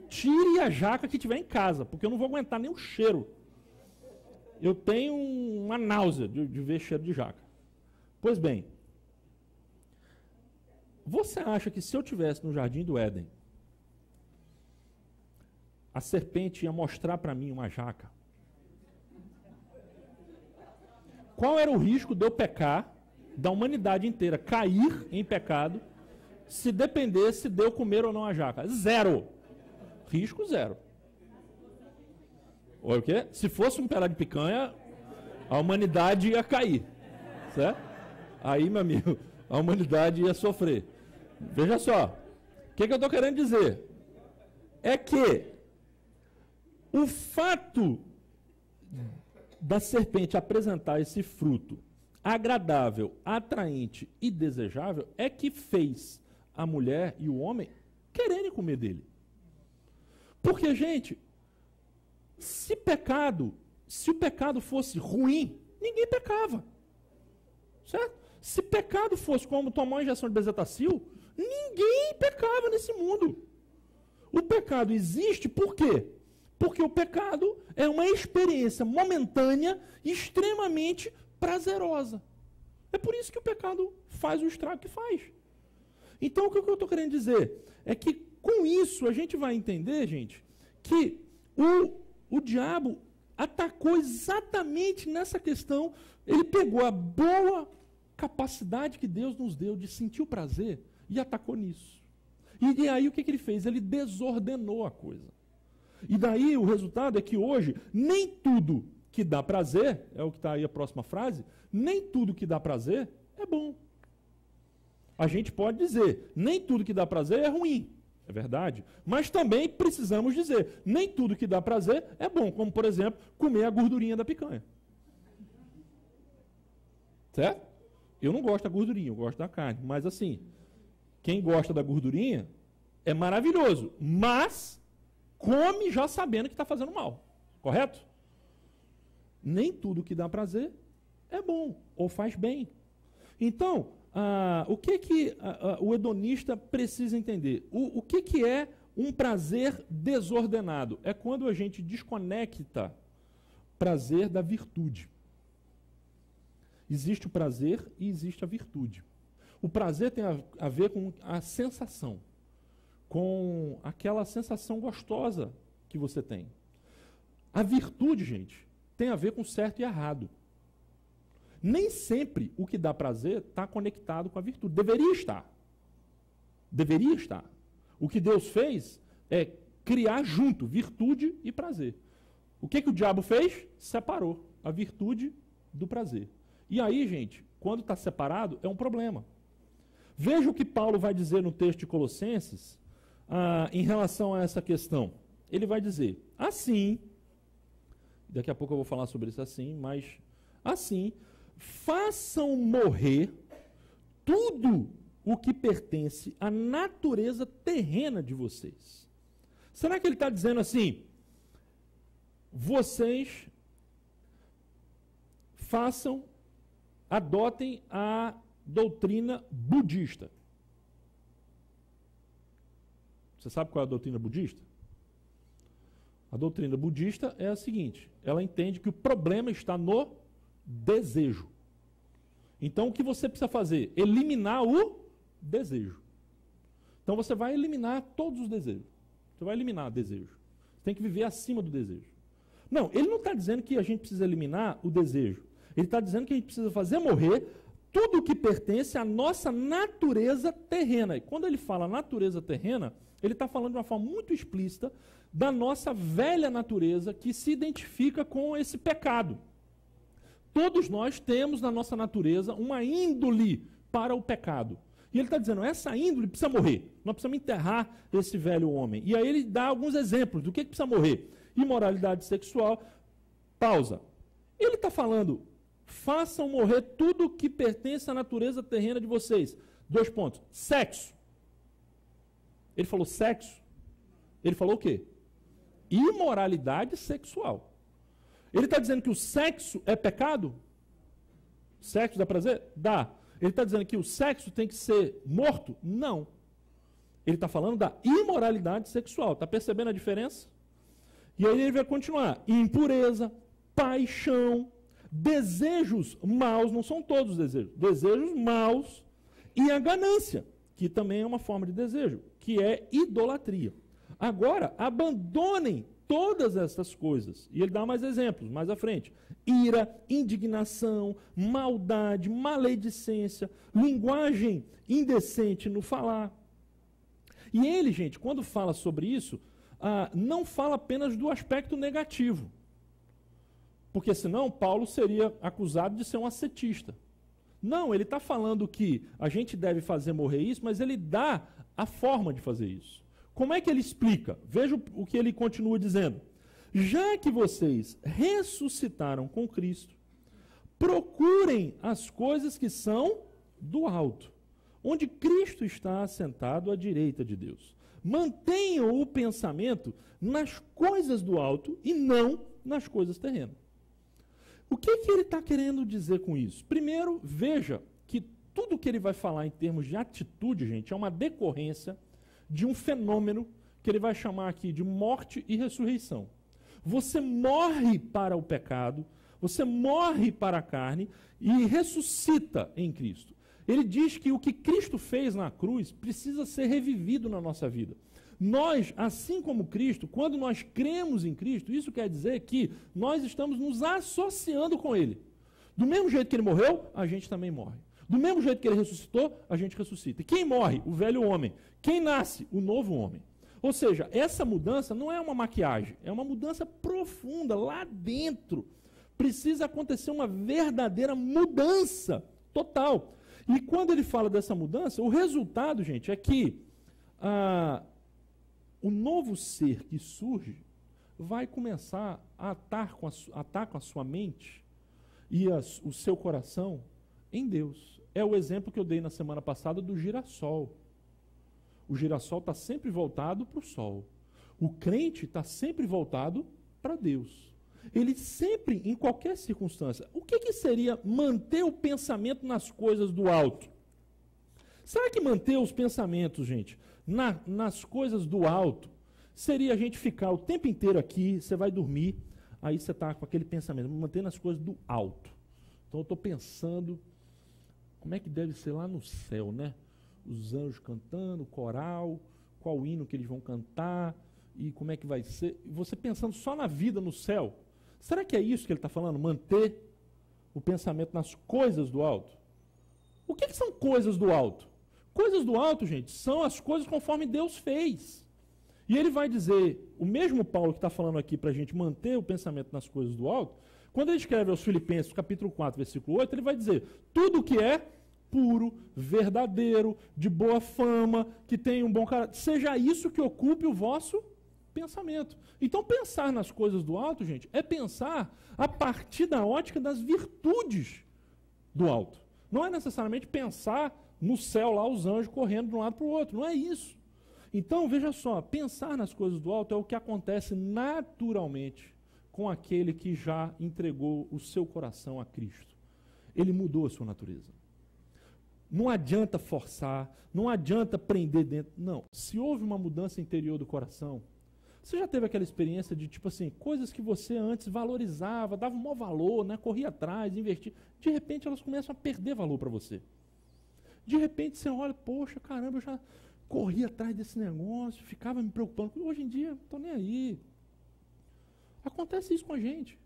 tire a jaca que tiver em casa, porque eu não vou aguentar nem o cheiro. Eu tenho uma náusea de ver cheiro de jaca. Pois bem, você acha que se eu estivesse no Jardim do Éden, a serpente ia mostrar para mim uma jaca? Qual era o risco de eu pecar, da humanidade inteira cair em pecado, se dependesse de eu comer ou não a jaca? Zero. Risco zero. Ou o quê? Se fosse um pedaço de picanha, a humanidade ia cair. Certo? Aí, meu amigo, a humanidade ia sofrer. Veja só. O que eu estou querendo dizer? É que o fato da serpente apresentar esse fruto agradável, atraente e desejável é que fez a mulher e o homem quererem comer dele. Porque, gente, se o pecado fosse ruim, ninguém pecava. Certo? Se pecado fosse como tomar uma injeção de bezetacil, ninguém pecava nesse mundo. O pecado existe por quê? Porque o pecado é uma experiência momentânea extremamente prazerosa. É por isso que o pecado faz o estrago que faz. Então, o que eu estou querendo dizer é que, com isso, a gente vai entender, gente, que o diabo atacou exatamente nessa questão. Ele pegou a boa capacidade que Deus nos deu de sentir o prazer e atacou nisso. E aí, o que ele fez? Ele desordenou a coisa. E daí, o resultado é que hoje, nem tudo que dá prazer, é o que está aí a próxima frase, nem tudo que dá prazer é bom. A gente pode dizer, nem tudo que dá prazer é ruim, é verdade, mas também precisamos dizer, nem tudo que dá prazer é bom, como, por exemplo, comer a gordurinha da picanha. Certo? Eu não gosto da gordurinha, eu gosto da carne, mas assim, quem gosta da gordurinha é maravilhoso, mas come já sabendo que está fazendo mal, correto? Nem tudo que dá prazer é bom ou faz bem. Então, o que o hedonista precisa entender? O que é um prazer desordenado? É quando a gente desconecta prazer da virtude. Existe o prazer e existe a virtude. O prazer tem a ver com a sensação, com aquela sensação gostosa que você tem. A virtude, gente, tem a ver com certo e errado. Nem sempre o que dá prazer está conectado com a virtude. Deveria estar. Deveria estar. O que Deus fez é criar junto virtude e prazer. O que o diabo fez? Separou a virtude do prazer. E aí, gente, quando está separado, é um problema. Veja o que Paulo vai dizer no texto de Colossenses em relação a essa questão. Ele vai dizer, assim, daqui a pouco eu vou falar sobre isso assim, mas assim, façam morrer tudo o que pertence à natureza terrena de vocês. Será que ele está dizendo assim, vocês adotem a doutrina budista? Você sabe qual é a doutrina budista? A doutrina budista é a seguinte, ela entende que o problema está no desejo. Então, o que você precisa fazer? Eliminar o desejo. Então, você vai eliminar todos os desejos. Você vai eliminar o desejo. Você tem que viver acima do desejo. Não, ele não está dizendo que a gente precisa eliminar o desejo. Ele está dizendo que a gente precisa fazer morrer tudo o que pertence à nossa natureza terrena. E quando ele fala natureza terrena, ele está falando de uma forma muito explícita da nossa velha natureza que se identifica com esse pecado. Todos nós temos na nossa natureza uma índole para o pecado. E ele está dizendo, essa índole precisa morrer. Nós precisamos enterrar esse velho homem. E aí ele dá alguns exemplos do que precisa morrer. Imoralidade sexual. Pausa. Ele está falando, façam morrer tudo que pertence à natureza terrena de vocês. 2 pontos. Sexo. Ele falou sexo. Ele falou o quê? Imoralidade sexual. Ele está dizendo que o sexo é pecado? Sexo dá prazer? Dá. Ele está dizendo que o sexo tem que ser morto? Não. Ele está falando da imoralidade sexual. Está percebendo a diferença? E aí ele vai continuar. Impureza, paixão, desejos maus, não são todos os desejos, desejos maus e a ganância, que também é uma forma de desejo, que é idolatria. Agora, abandonem todas essas coisas. E ele dá mais exemplos, mais à frente. Ira, indignação, maldade, maledicência, linguagem indecente no falar. E ele, gente, quando fala sobre isso, não fala apenas do aspecto negativo. Porque senão Paulo seria acusado de ser um ascetista. Não, ele está falando que a gente deve fazer morrer isso, mas ele dá a forma de fazer isso. Como é que ele explica? Veja o que ele continua dizendo. Já que vocês ressuscitaram com Cristo, procurem as coisas que são do alto, onde Cristo está assentado à direita de Deus. Mantenham o pensamento nas coisas do alto e não nas coisas terrenas. O que ele está querendo dizer com isso? Primeiro, veja que tudo que ele vai falar em termos de atitude, gente, é uma decorrência de um fenômeno que ele vai chamar aqui de morte e ressurreição. Você morre para o pecado, você morre para a carne e ressuscita em Cristo. Ele diz que o que Cristo fez na cruz precisa ser revivido na nossa vida. Nós, assim como Cristo, quando nós cremos em Cristo, isso quer dizer que nós estamos nos associando com Ele. Do mesmo jeito que Ele morreu, a gente também morre. Do mesmo jeito que Ele ressuscitou, a gente ressuscita. E quem morre? O velho homem. Quem nasce? O novo homem. Ou seja, essa mudança não é uma maquiagem, é uma mudança profunda, lá dentro. Precisa acontecer uma verdadeira mudança total. E quando ele fala dessa mudança, o resultado, gente, é que o novo ser que surge vai começar a atar com a sua mente e o seu coração em Deus. É o exemplo que eu dei na semana passada do girassol. O girassol está sempre voltado para o sol. O crente está sempre voltado para Deus. Ele sempre, em qualquer circunstância. O que seria manter o pensamento nas coisas do alto? Será que manter os pensamentos, gente, nas coisas do alto, seria a gente ficar o tempo inteiro aqui, você vai dormir, aí você está com aquele pensamento, mantendo as coisas do alto. Então eu estou pensando, como é que deve ser lá no céu, né? Os anjos cantando, o coral, qual hino que eles vão cantar, e como é que vai ser. E você pensando só na vida no céu. Será que é isso que ele está falando? Manter o pensamento nas coisas do alto? O que são coisas do alto? Coisas do alto, gente, são as coisas conforme Deus fez. E ele vai dizer, o mesmo Paulo que está falando aqui para a gente manter o pensamento nas coisas do alto, quando ele escreve aos Filipenses, capítulo 4, versículo 8, ele vai dizer, tudo que é puro, verdadeiro, de boa fama, que tem um bom caráter, seja isso que ocupe o vosso pensamento. Então, pensar nas coisas do alto, gente, é pensar a partir da ótica das virtudes do alto. Não é necessariamente pensar no céu lá, os anjos correndo de um lado para o outro. Não é isso. Então, veja só, pensar nas coisas do alto é o que acontece naturalmente com aquele que já entregou o seu coração a Cristo. Ele mudou a sua natureza. Não adianta forçar, não adianta prender dentro. Não. Se houve uma mudança interior do coração, você já teve aquela experiência de, tipo assim, coisas que você antes valorizava, dava um maior valor, né, corria atrás, investia. De repente, elas começam a perder valor para você. De repente, você olha, poxa, caramba, eu já corria atrás desse negócio, ficava me preocupando. Hoje em dia, não estou nem aí. Acontece isso com a gente.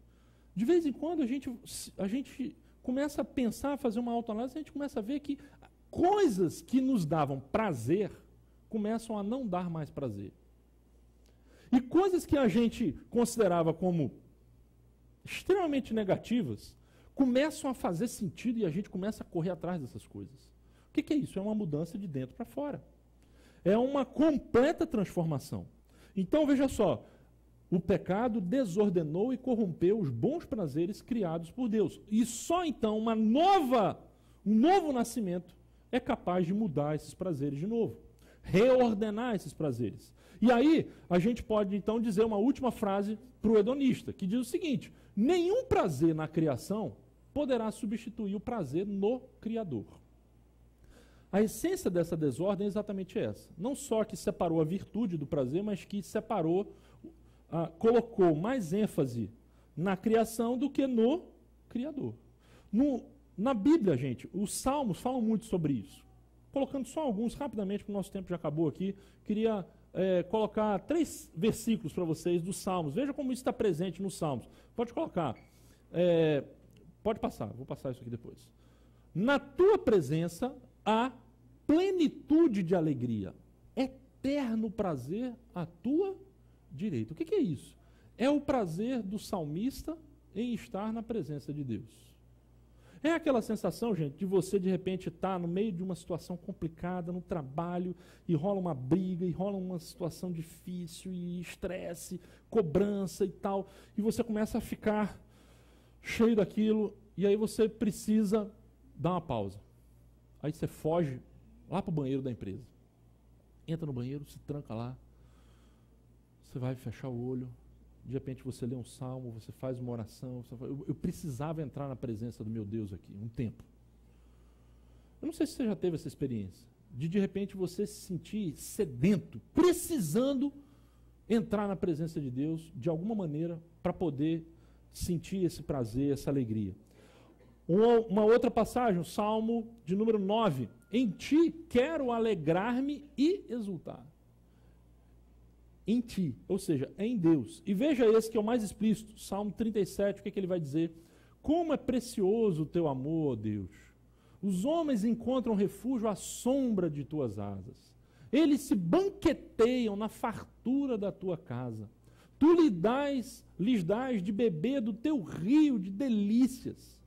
De vez em quando a gente começa a pensar, a fazer uma autoanálise, a gente começa a ver que coisas que nos davam prazer começam a não dar mais prazer. E coisas que a gente considerava como extremamente negativas começam a fazer sentido e a gente começa a correr atrás dessas coisas. O que é isso? É uma mudança de dentro para fora. É uma completa transformação. Então, veja só, o pecado desordenou e corrompeu os bons prazeres criados por Deus. E só então um novo nascimento é capaz de mudar esses prazeres de novo. Reordenar esses prazeres. E aí, a gente pode então dizer uma última frase para o hedonista, que diz o seguinte: nenhum prazer na criação poderá substituir o prazer no Criador. A essência dessa desordem é exatamente essa. Não só que separou a virtude do prazer, mas que separou, colocou mais ênfase na criação do que no Criador. Na Bíblia, gente, os Salmos falam muito sobre isso. Colocando só alguns rapidamente, porque o nosso tempo já acabou aqui, queria colocar 3 versículos para vocês dos Salmos. Veja como isso está presente nos Salmos. Pode colocar. Pode passar, vou passar isso aqui depois. Na tua presença há plenitude de alegria, eterno prazer à tua direita. O que é isso? É o prazer do salmista em estar na presença de Deus. É aquela sensação, gente, de você de repente estar no meio de uma situação complicada no trabalho e rola uma briga, e rola uma situação difícil e estresse, cobrança e tal, e você começa a ficar cheio daquilo, e aí você precisa dar uma pausa. Aí você foge lá para o banheiro da empresa. Entra no banheiro, se tranca lá, você vai fechar o olho, de repente você lê um salmo, você faz uma oração, você fala, eu precisava entrar na presença do meu Deus aqui, um tempo. Eu não sei se você já teve essa experiência, de repente você se sentir sedento, precisando entrar na presença de Deus, de alguma maneira, para poder sentir esse prazer, essa alegria. Uma outra passagem, o Salmo de número 9. Em ti quero alegrar-me e exultar. Em ti, ou seja, em Deus. E veja esse que é o mais explícito, Salmo 37, o que ele vai dizer? Como é precioso o teu amor, ó Deus. Os homens encontram refúgio à sombra de tuas asas. Eles se banqueteiam na fartura da tua casa. Tu lhes dás de beber do teu rio de delícias.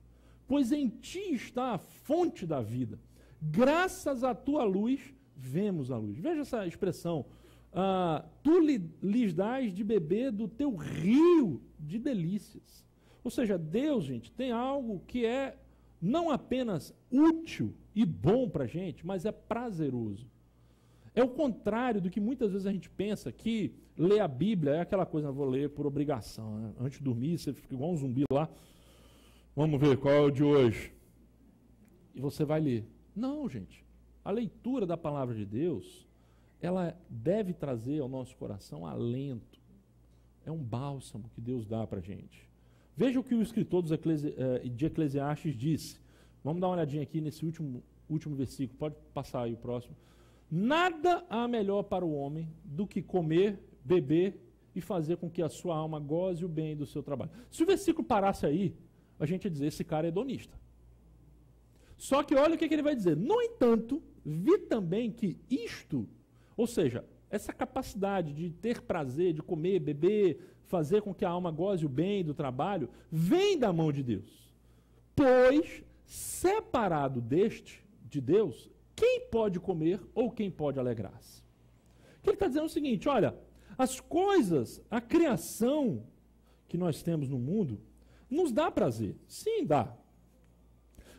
Pois em ti está a fonte da vida. Graças à tua luz, vemos a luz. Veja essa expressão. Tu lhes dás de beber do teu rio de delícias. Ou seja, Deus, gente, tem algo que é não apenas útil e bom para a gente, mas é prazeroso. É o contrário do que muitas vezes a gente pensa, que ler a Bíblia é aquela coisa, vou ler por obrigação. Né? Antes de dormir, você fica igual um zumbi lá. Vamos ver qual é o de hoje. E você vai ler. Não, gente. A leitura da palavra de Deus, ela deve trazer ao nosso coração alento. É um bálsamo que Deus dá para a gente. Veja o que o escritor de Eclesiastes disse. Vamos dar uma olhadinha aqui nesse último versículo. Pode passar aí o próximo. Nada há melhor para o homem do que comer, beber e fazer com que a sua alma goze o bem do seu trabalho. Se o versículo parasse aí, a gente ia dizer, esse cara é hedonista. Só que olha o que ele vai dizer. No entanto, vi também que isto, ou seja, essa capacidade de ter prazer, de comer, beber, fazer com que a alma goze o bem do trabalho, vem da mão de Deus. Pois, separado de Deus, quem pode comer ou quem pode alegrar-se? O que ele está dizendo é o seguinte, olha, as coisas, a criação que nós temos no mundo, nos dá prazer. Sim, dá.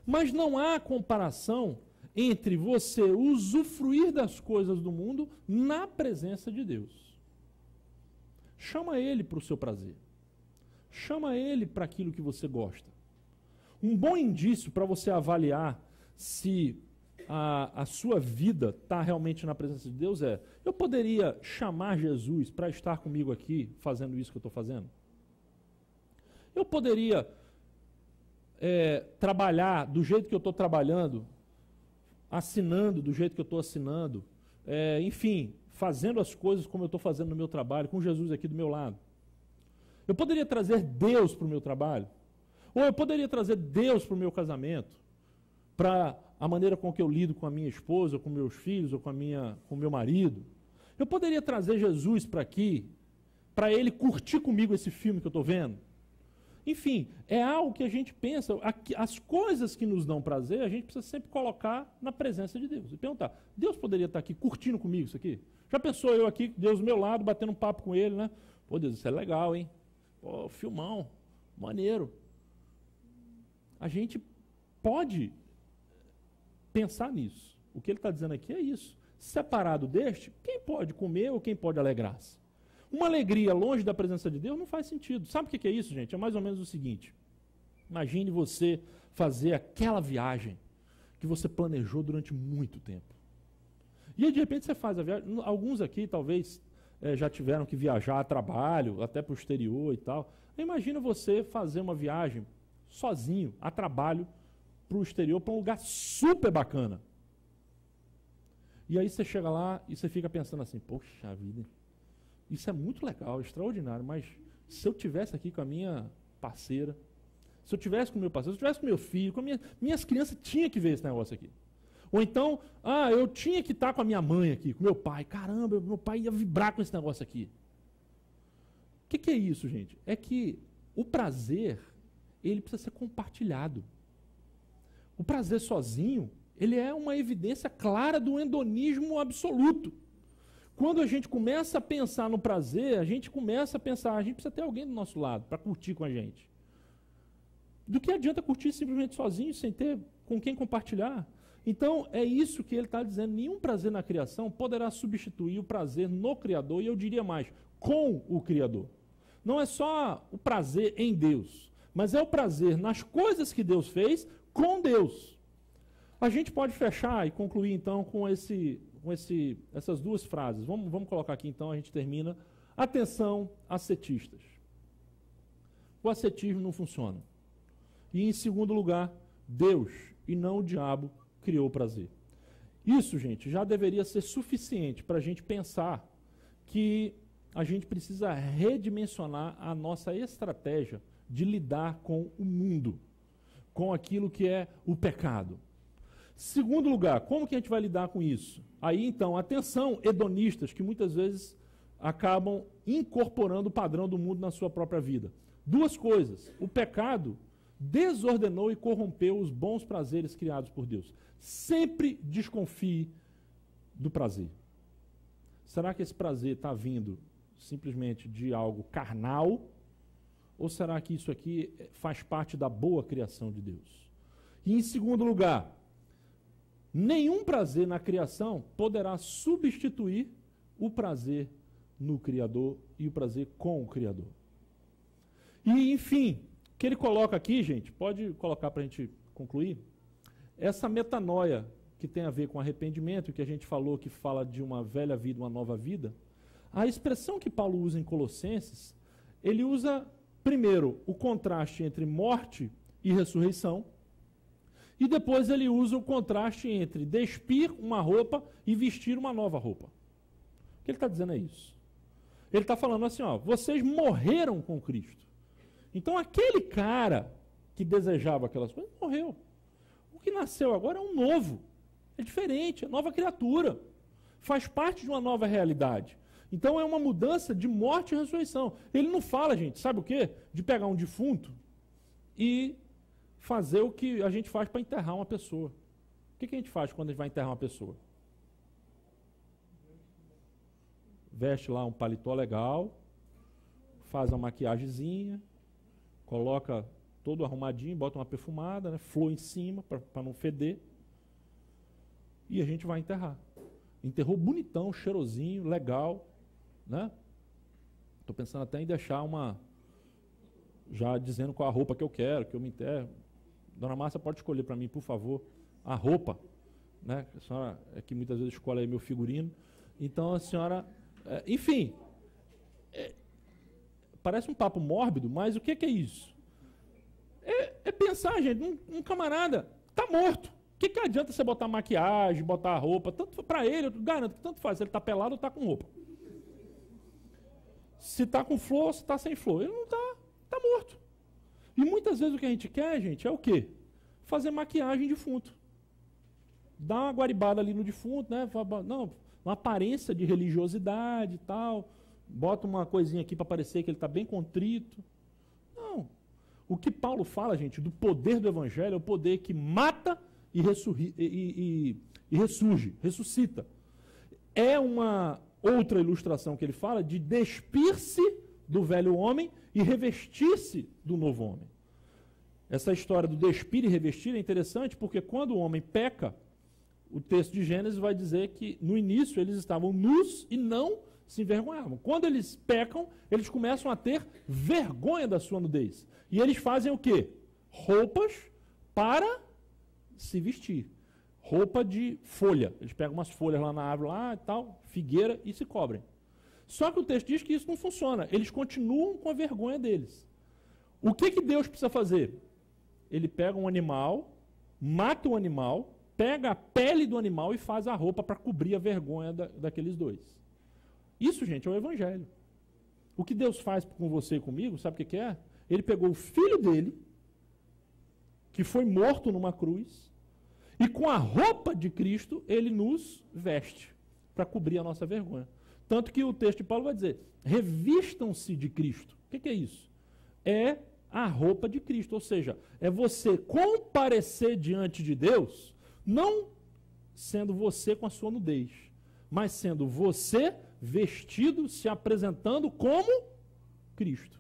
Mas não há comparação entre você usufruir das coisas do mundo na presença de Deus. Chama Ele para o seu prazer. Chama Ele para aquilo que você gosta. Um bom indício para você avaliar se a sua vida está realmente na presença de Deus é: eu poderia chamar Jesus para estar comigo aqui fazendo isso que eu estou fazendo? Eu poderia trabalhar do jeito que eu estou trabalhando, assinando do jeito que eu estou assinando, enfim, fazendo as coisas como eu estou fazendo no meu trabalho, com Jesus aqui do meu lado. Eu poderia trazer Deus para o meu trabalho. Ou eu poderia trazer Deus para o meu casamento, para a maneira com que eu lido com a minha esposa, ou com meus filhos, ou com o meu marido. Eu poderia trazer Jesus para aqui, para ele curtir comigo esse filme que eu estou vendo. Enfim, é algo que a gente pensa, as coisas que nos dão prazer, a gente precisa sempre colocar na presença de Deus. E perguntar, Deus poderia estar aqui curtindo comigo isso aqui? Já pensou eu aqui, Deus do meu lado, batendo um papo com ele, né? Pô, Deus, isso é legal, hein? Pô, filmão, maneiro. A gente pode pensar nisso. O que ele está dizendo aqui é isso. Separado deste, quem pode comer ou quem pode alegrar-se? Uma alegria longe da presença de Deus não faz sentido. Sabe o que é isso, gente? É mais ou menos o seguinte. Imagine você fazer aquela viagem que você planejou durante muito tempo. E aí, de repente, você faz a viagem. Alguns aqui, talvez, já tiveram que viajar a trabalho, até para o exterior e tal. Imagina você fazer uma viagem sozinho, a trabalho, para o exterior, para um lugar super bacana. E aí você chega lá e você fica pensando assim, poxa vida, isso é muito legal, extraordinário, mas se eu tivesse aqui com a minha parceira, se eu tivesse com o meu parceiro, se eu tivesse com meu filho, com minhas crianças tinham que ver esse negócio aqui. Ou então, eu tinha que estar com a minha mãe aqui, com meu pai. Caramba, meu pai ia vibrar com esse negócio aqui. O que é isso, gente? É que o prazer, ele precisa ser compartilhado. O prazer sozinho, ele é uma evidência clara do hedonismo absoluto. Quando a gente começa a pensar no prazer, a gente começa a pensar, a gente precisa ter alguém do nosso lado para curtir com a gente. Do que adianta curtir simplesmente sozinho, sem ter com quem compartilhar? Então, é isso que ele está dizendo. Nenhum prazer na criação poderá substituir o prazer no Criador, e eu diria mais, com o Criador. Não é só o prazer em Deus, mas é o prazer nas coisas que Deus fez com Deus. A gente pode fechar e concluir, então, com essas duas frases. Vamos colocar aqui, então, a gente termina. Atenção, ascetistas. O ascetismo não funciona. E, em segundo lugar, Deus, e não o diabo, criou o prazer. Isso, gente, já deveria ser suficiente para a gente pensar que a gente precisa redimensionar a nossa estratégia de lidar com o mundo, com aquilo que é o pecado. Segundo lugar, como que a gente vai lidar com isso? Aí, então, atenção, hedonistas, que muitas vezes acabam incorporando o padrão do mundo na sua própria vida. Duas coisas. O pecado desordenou e corrompeu os bons prazeres criados por Deus. Sempre desconfie do prazer. Será que esse prazer está vindo simplesmente de algo carnal? Ou será que isso aqui faz parte da boa criação de Deus? E em segundo lugar, nenhum prazer na criação poderá substituir o prazer no Criador e o prazer com o Criador. E, enfim, o que ele coloca aqui, gente, pode colocar para a gente concluir, essa metanoia que tem a ver com arrependimento, que a gente falou que fala de uma velha vida, uma nova vida, a expressão que Paulo usa em Colossenses, ele usa, primeiro, o contraste entre morte e ressurreição, e depois ele usa o contraste entre despir uma roupa e vestir uma nova roupa. O que ele está dizendo é isso. Ele está falando assim, vocês morreram com Cristo. Então aquele cara que desejava aquelas coisas, morreu. O que nasceu agora é um novo. É diferente, é nova criatura. Faz parte de uma nova realidade. Então é uma mudança de morte e ressurreição. Ele não fala, gente, sabe o quê? De pegar um defunto e fazer o que a gente faz para enterrar uma pessoa. O que a gente faz quando a gente vai enterrar uma pessoa? Veste lá um paletó legal, faz uma maquiagemzinha, coloca todo arrumadinho, bota uma perfumada, né, flor em cima para não feder, e a gente vai enterrar. Enterrou bonitão, cheirosinho, legal, né? Estou pensando até em deixar já dizendo qual a roupa que eu quero, que eu me enterro. Dona Márcia, pode escolher para mim, por favor, a roupa, né? A senhora é que muitas vezes escolhe aí meu figurino. Então a senhora, enfim, parece um papo mórbido, mas o que é isso? É pensar, gente, um camarada está morto. O que adianta você botar maquiagem, botar roupa? Tanto para ele, eu garanto que tanto faz, se ele está pelado ou está com roupa. se está com flor, se está sem flor. Ele não está, está morto. E muitas vezes o que a gente quer, gente, é o quê? Fazer maquiagem de defunto. Dá uma guaribada ali no defunto, né? Não, uma aparência de religiosidade e tal. Bota uma coisinha aqui para parecer que ele está bem contrito. Não. O que Paulo fala, gente, do poder do Evangelho é o poder que mata e ressurge, ressuscita. É uma outra ilustração que ele fala de despir-se do velho homem e revestir-se do novo homem. Essa história do despir e revestir é interessante porque quando o homem peca, o texto de Gênesis vai dizer que no início eles estavam nus e não se envergonhavam. Quando eles pecam, eles começam a ter vergonha da sua nudez. E eles fazem o quê? Roupas para se vestir. Roupa de folha. Eles pegam umas folhas lá na árvore, lá e tal, figueira, e se cobrem. Só que o texto diz que isso não funciona. Eles continuam com a vergonha deles. O que Deus precisa fazer? Ele pega um animal, mata o animal, pega a pele do animal e faz a roupa para cobrir a vergonha daqueles dois. Isso, gente, é o Evangelho. O que Deus faz com você e comigo, sabe o que é? Ele pegou o filho dele, que foi morto numa cruz, e com a roupa de Cristo, ele nos veste para cobrir a nossa vergonha. Tanto que o texto de Paulo vai dizer, revistam-se de Cristo. O que é isso? É a roupa de Cristo, ou seja, é você comparecer diante de Deus, não sendo você com a sua nudez, mas sendo você vestido, se apresentando como Cristo.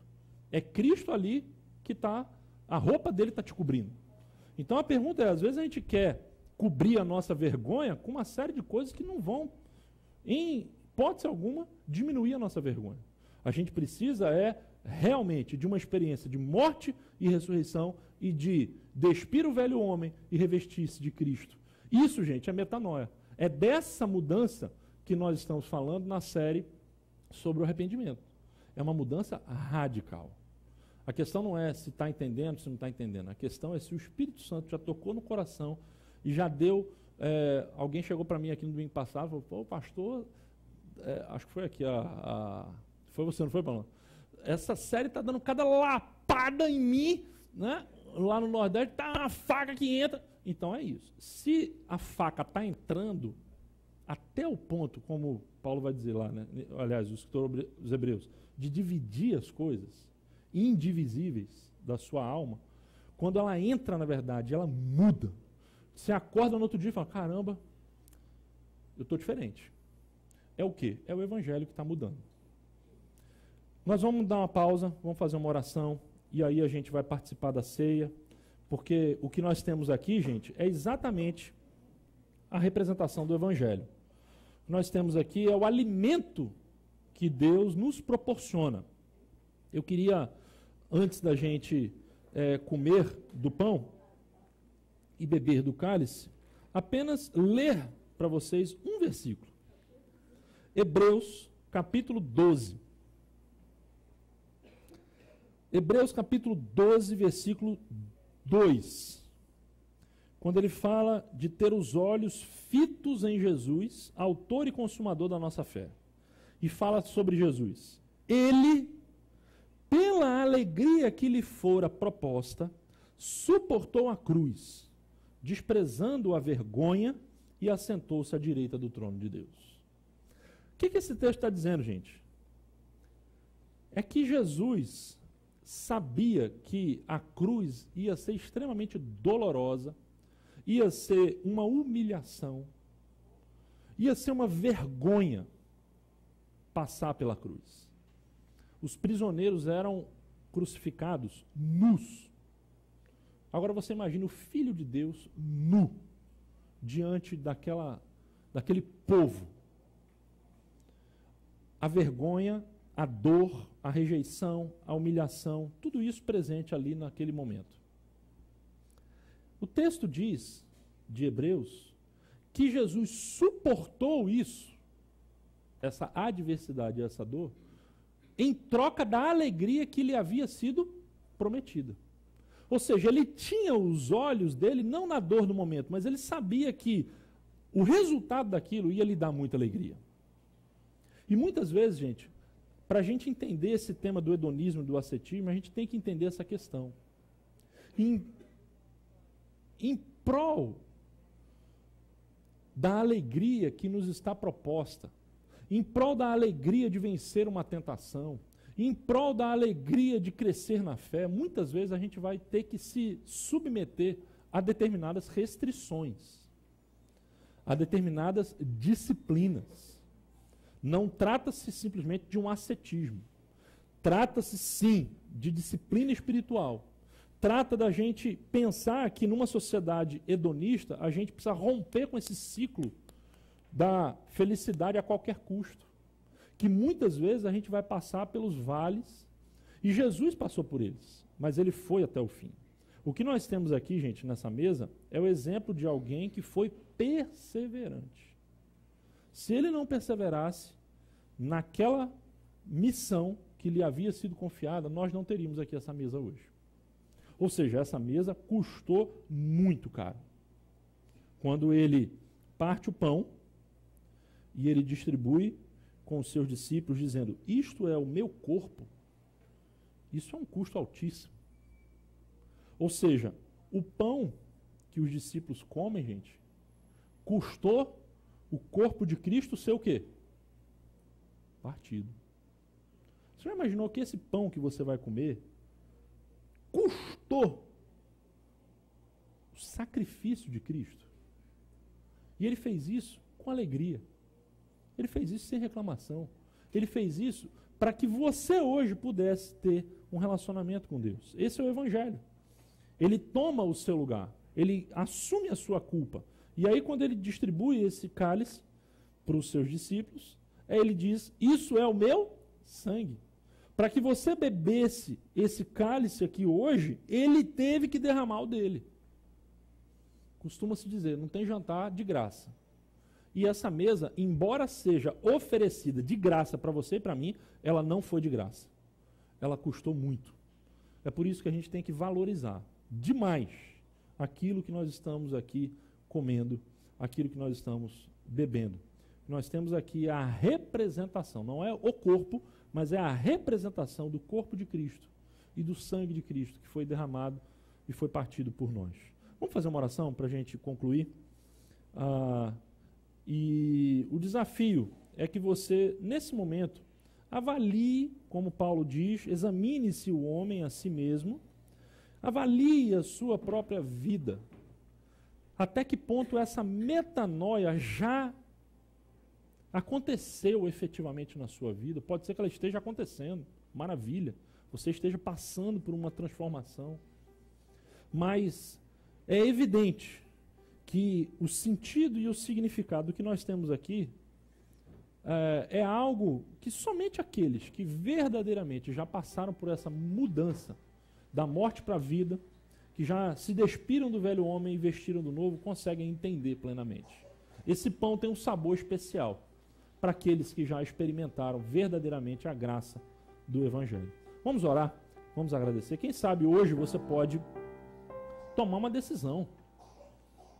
É Cristo ali que está, a roupa dele está te cobrindo. Então a pergunta é, às vezes a gente quer cobrir a nossa vergonha com uma série de coisas que não vão, em hipótese alguma, diminuir a nossa vergonha. A gente precisa realmente de uma experiência de morte e ressurreição e de despir o velho homem e revestir-se de Cristo. Isso, gente, é metanoia. É dessa mudança que nós estamos falando na série sobre o arrependimento. É uma mudança radical. A questão não é se está entendendo, se não está entendendo. A questão é se o Espírito Santo já tocou no coração e já deu... alguém chegou para mim aqui no domingo passado e falou, pô, pastor, acho que foi aqui, foi você, não foi, Paulo? Essa série está dando cada lapada em mim, né? Lá no Nordeste está uma faca que entra. Então é isso. Se a faca está entrando até o ponto, como Paulo vai dizer lá, né? Aliás, o escritor dos Hebreus, de dividir as coisas indivisíveis da sua alma, quando ela entra na verdade, ela muda. Você acorda no outro dia e fala, caramba, eu estou diferente. É o quê? É o Evangelho que está mudando. Nós vamos dar uma pausa, vamos fazer uma oração, e aí a gente vai participar da ceia, porque o que nós temos aqui, gente, é exatamente a representação do Evangelho. O que nós temos aqui é o alimento que Deus nos proporciona. Eu queria, antes da gente comer do pão e beber do cálice, apenas ler para vocês um versículo. Hebreus, capítulo 12. Hebreus, capítulo 12, versículo 2. Quando ele fala de ter os olhos fitos em Jesus, autor e consumador da nossa fé. E fala sobre Jesus. Ele, pela alegria que lhe fora proposta, suportou a cruz, desprezando a vergonha, e assentou-se à direita do trono de Deus. O que esse texto está dizendo, gente? É que Jesus sabia que a cruz ia ser extremamente dolorosa, ia ser uma humilhação, ia ser uma vergonha passar pela cruz. Os prisioneiros eram crucificados nus. Agora você imagina o Filho de Deus nu, diante daquele povo. A vergonha, a dor, a rejeição, a humilhação, tudo isso presente ali naquele momento. O texto diz, de Hebreus, que Jesus suportou isso, essa adversidade, essa dor, em troca da alegria que lhe havia sido prometida. Ou seja, ele tinha os olhos dele não na dor do momento, mas ele sabia que o resultado daquilo ia lhe dar muita alegria. E muitas vezes, gente, para a gente entender esse tema do hedonismo e do ascetismo, a gente tem que entender essa questão. Em prol da alegria que nos está proposta, em prol da alegria de vencer uma tentação, em prol da alegria de crescer na fé, muitas vezes a gente vai ter que se submeter a determinadas restrições, a determinadas disciplinas. Não trata-se simplesmente de um ascetismo. Trata-se, sim, de disciplina espiritual. Trata da gente pensar que numa sociedade hedonista, a gente precisa romper com esse ciclo da felicidade a qualquer custo. Que muitas vezes a gente vai passar pelos vales, e Jesus passou por eles, mas ele foi até o fim. O que nós temos aqui, gente, nessa mesa, é o exemplo de alguém que foi perseverante. Se ele não perseverasse naquela missão que lhe havia sido confiada, nós não teríamos aqui essa mesa hoje. Ou seja, essa mesa custou muito caro. Quando ele parte o pão e ele distribui com os seus discípulos, dizendo: isto é o meu corpo, isso é um custo altíssimo. Ou seja, o pão que os discípulos comem, gente, custou o corpo de Cristo ser o quê? Partido. Você já imaginou que esse pão que você vai comer custou o sacrifício de Cristo? E ele fez isso com alegria. Ele fez isso sem reclamação. Ele fez isso para que você hoje pudesse ter um relacionamento com Deus. Esse é o Evangelho. Ele toma o seu lugar. Ele assume a sua culpa. E aí, quando ele distribui esse cálice para os seus discípulos, ele diz: isso é o meu sangue. Para que você bebesse esse cálice aqui hoje, ele teve que derramar o dele. Costuma-se dizer, não tem jantar de graça. E essa mesa, embora seja oferecida de graça para você e para mim, ela não foi de graça. Ela custou muito. É por isso que a gente tem que valorizar demais aquilo que nós estamos aqui comendo, aquilo que nós estamos bebendo. Nós temos aqui a representação, não é o corpo, mas é a representação do corpo de Cristo e do sangue de Cristo que foi derramado e foi partido por nós. Vamos fazer uma oração para a gente concluir? E o desafio é que você, nesse momento, avalie, como Paulo diz, examine-se o homem a si mesmo, avalie a sua própria vida. Até que ponto essa metanoia já aconteceu efetivamente na sua vida? Pode ser que ela esteja acontecendo, maravilha. Você esteja passando por uma transformação. Mas é evidente que o sentido e o significado que nós temos aqui é algo que somente aqueles que verdadeiramente já passaram por essa mudança da morte para a vida, que já se despiram do velho homem e vestiram do novo, conseguem entender plenamente. Esse pão tem um sabor especial para aqueles que já experimentaram verdadeiramente a graça do Evangelho. Vamos orar, vamos agradecer. Quem sabe hoje você pode tomar uma decisão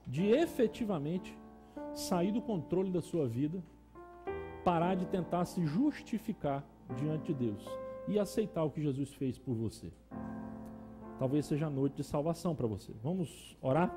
de efetivamente sair do controle da sua vida, parar de tentar se justificar diante de Deus e aceitar o que Jesus fez por você. Talvez seja a noite de salvação para você. Vamos orar?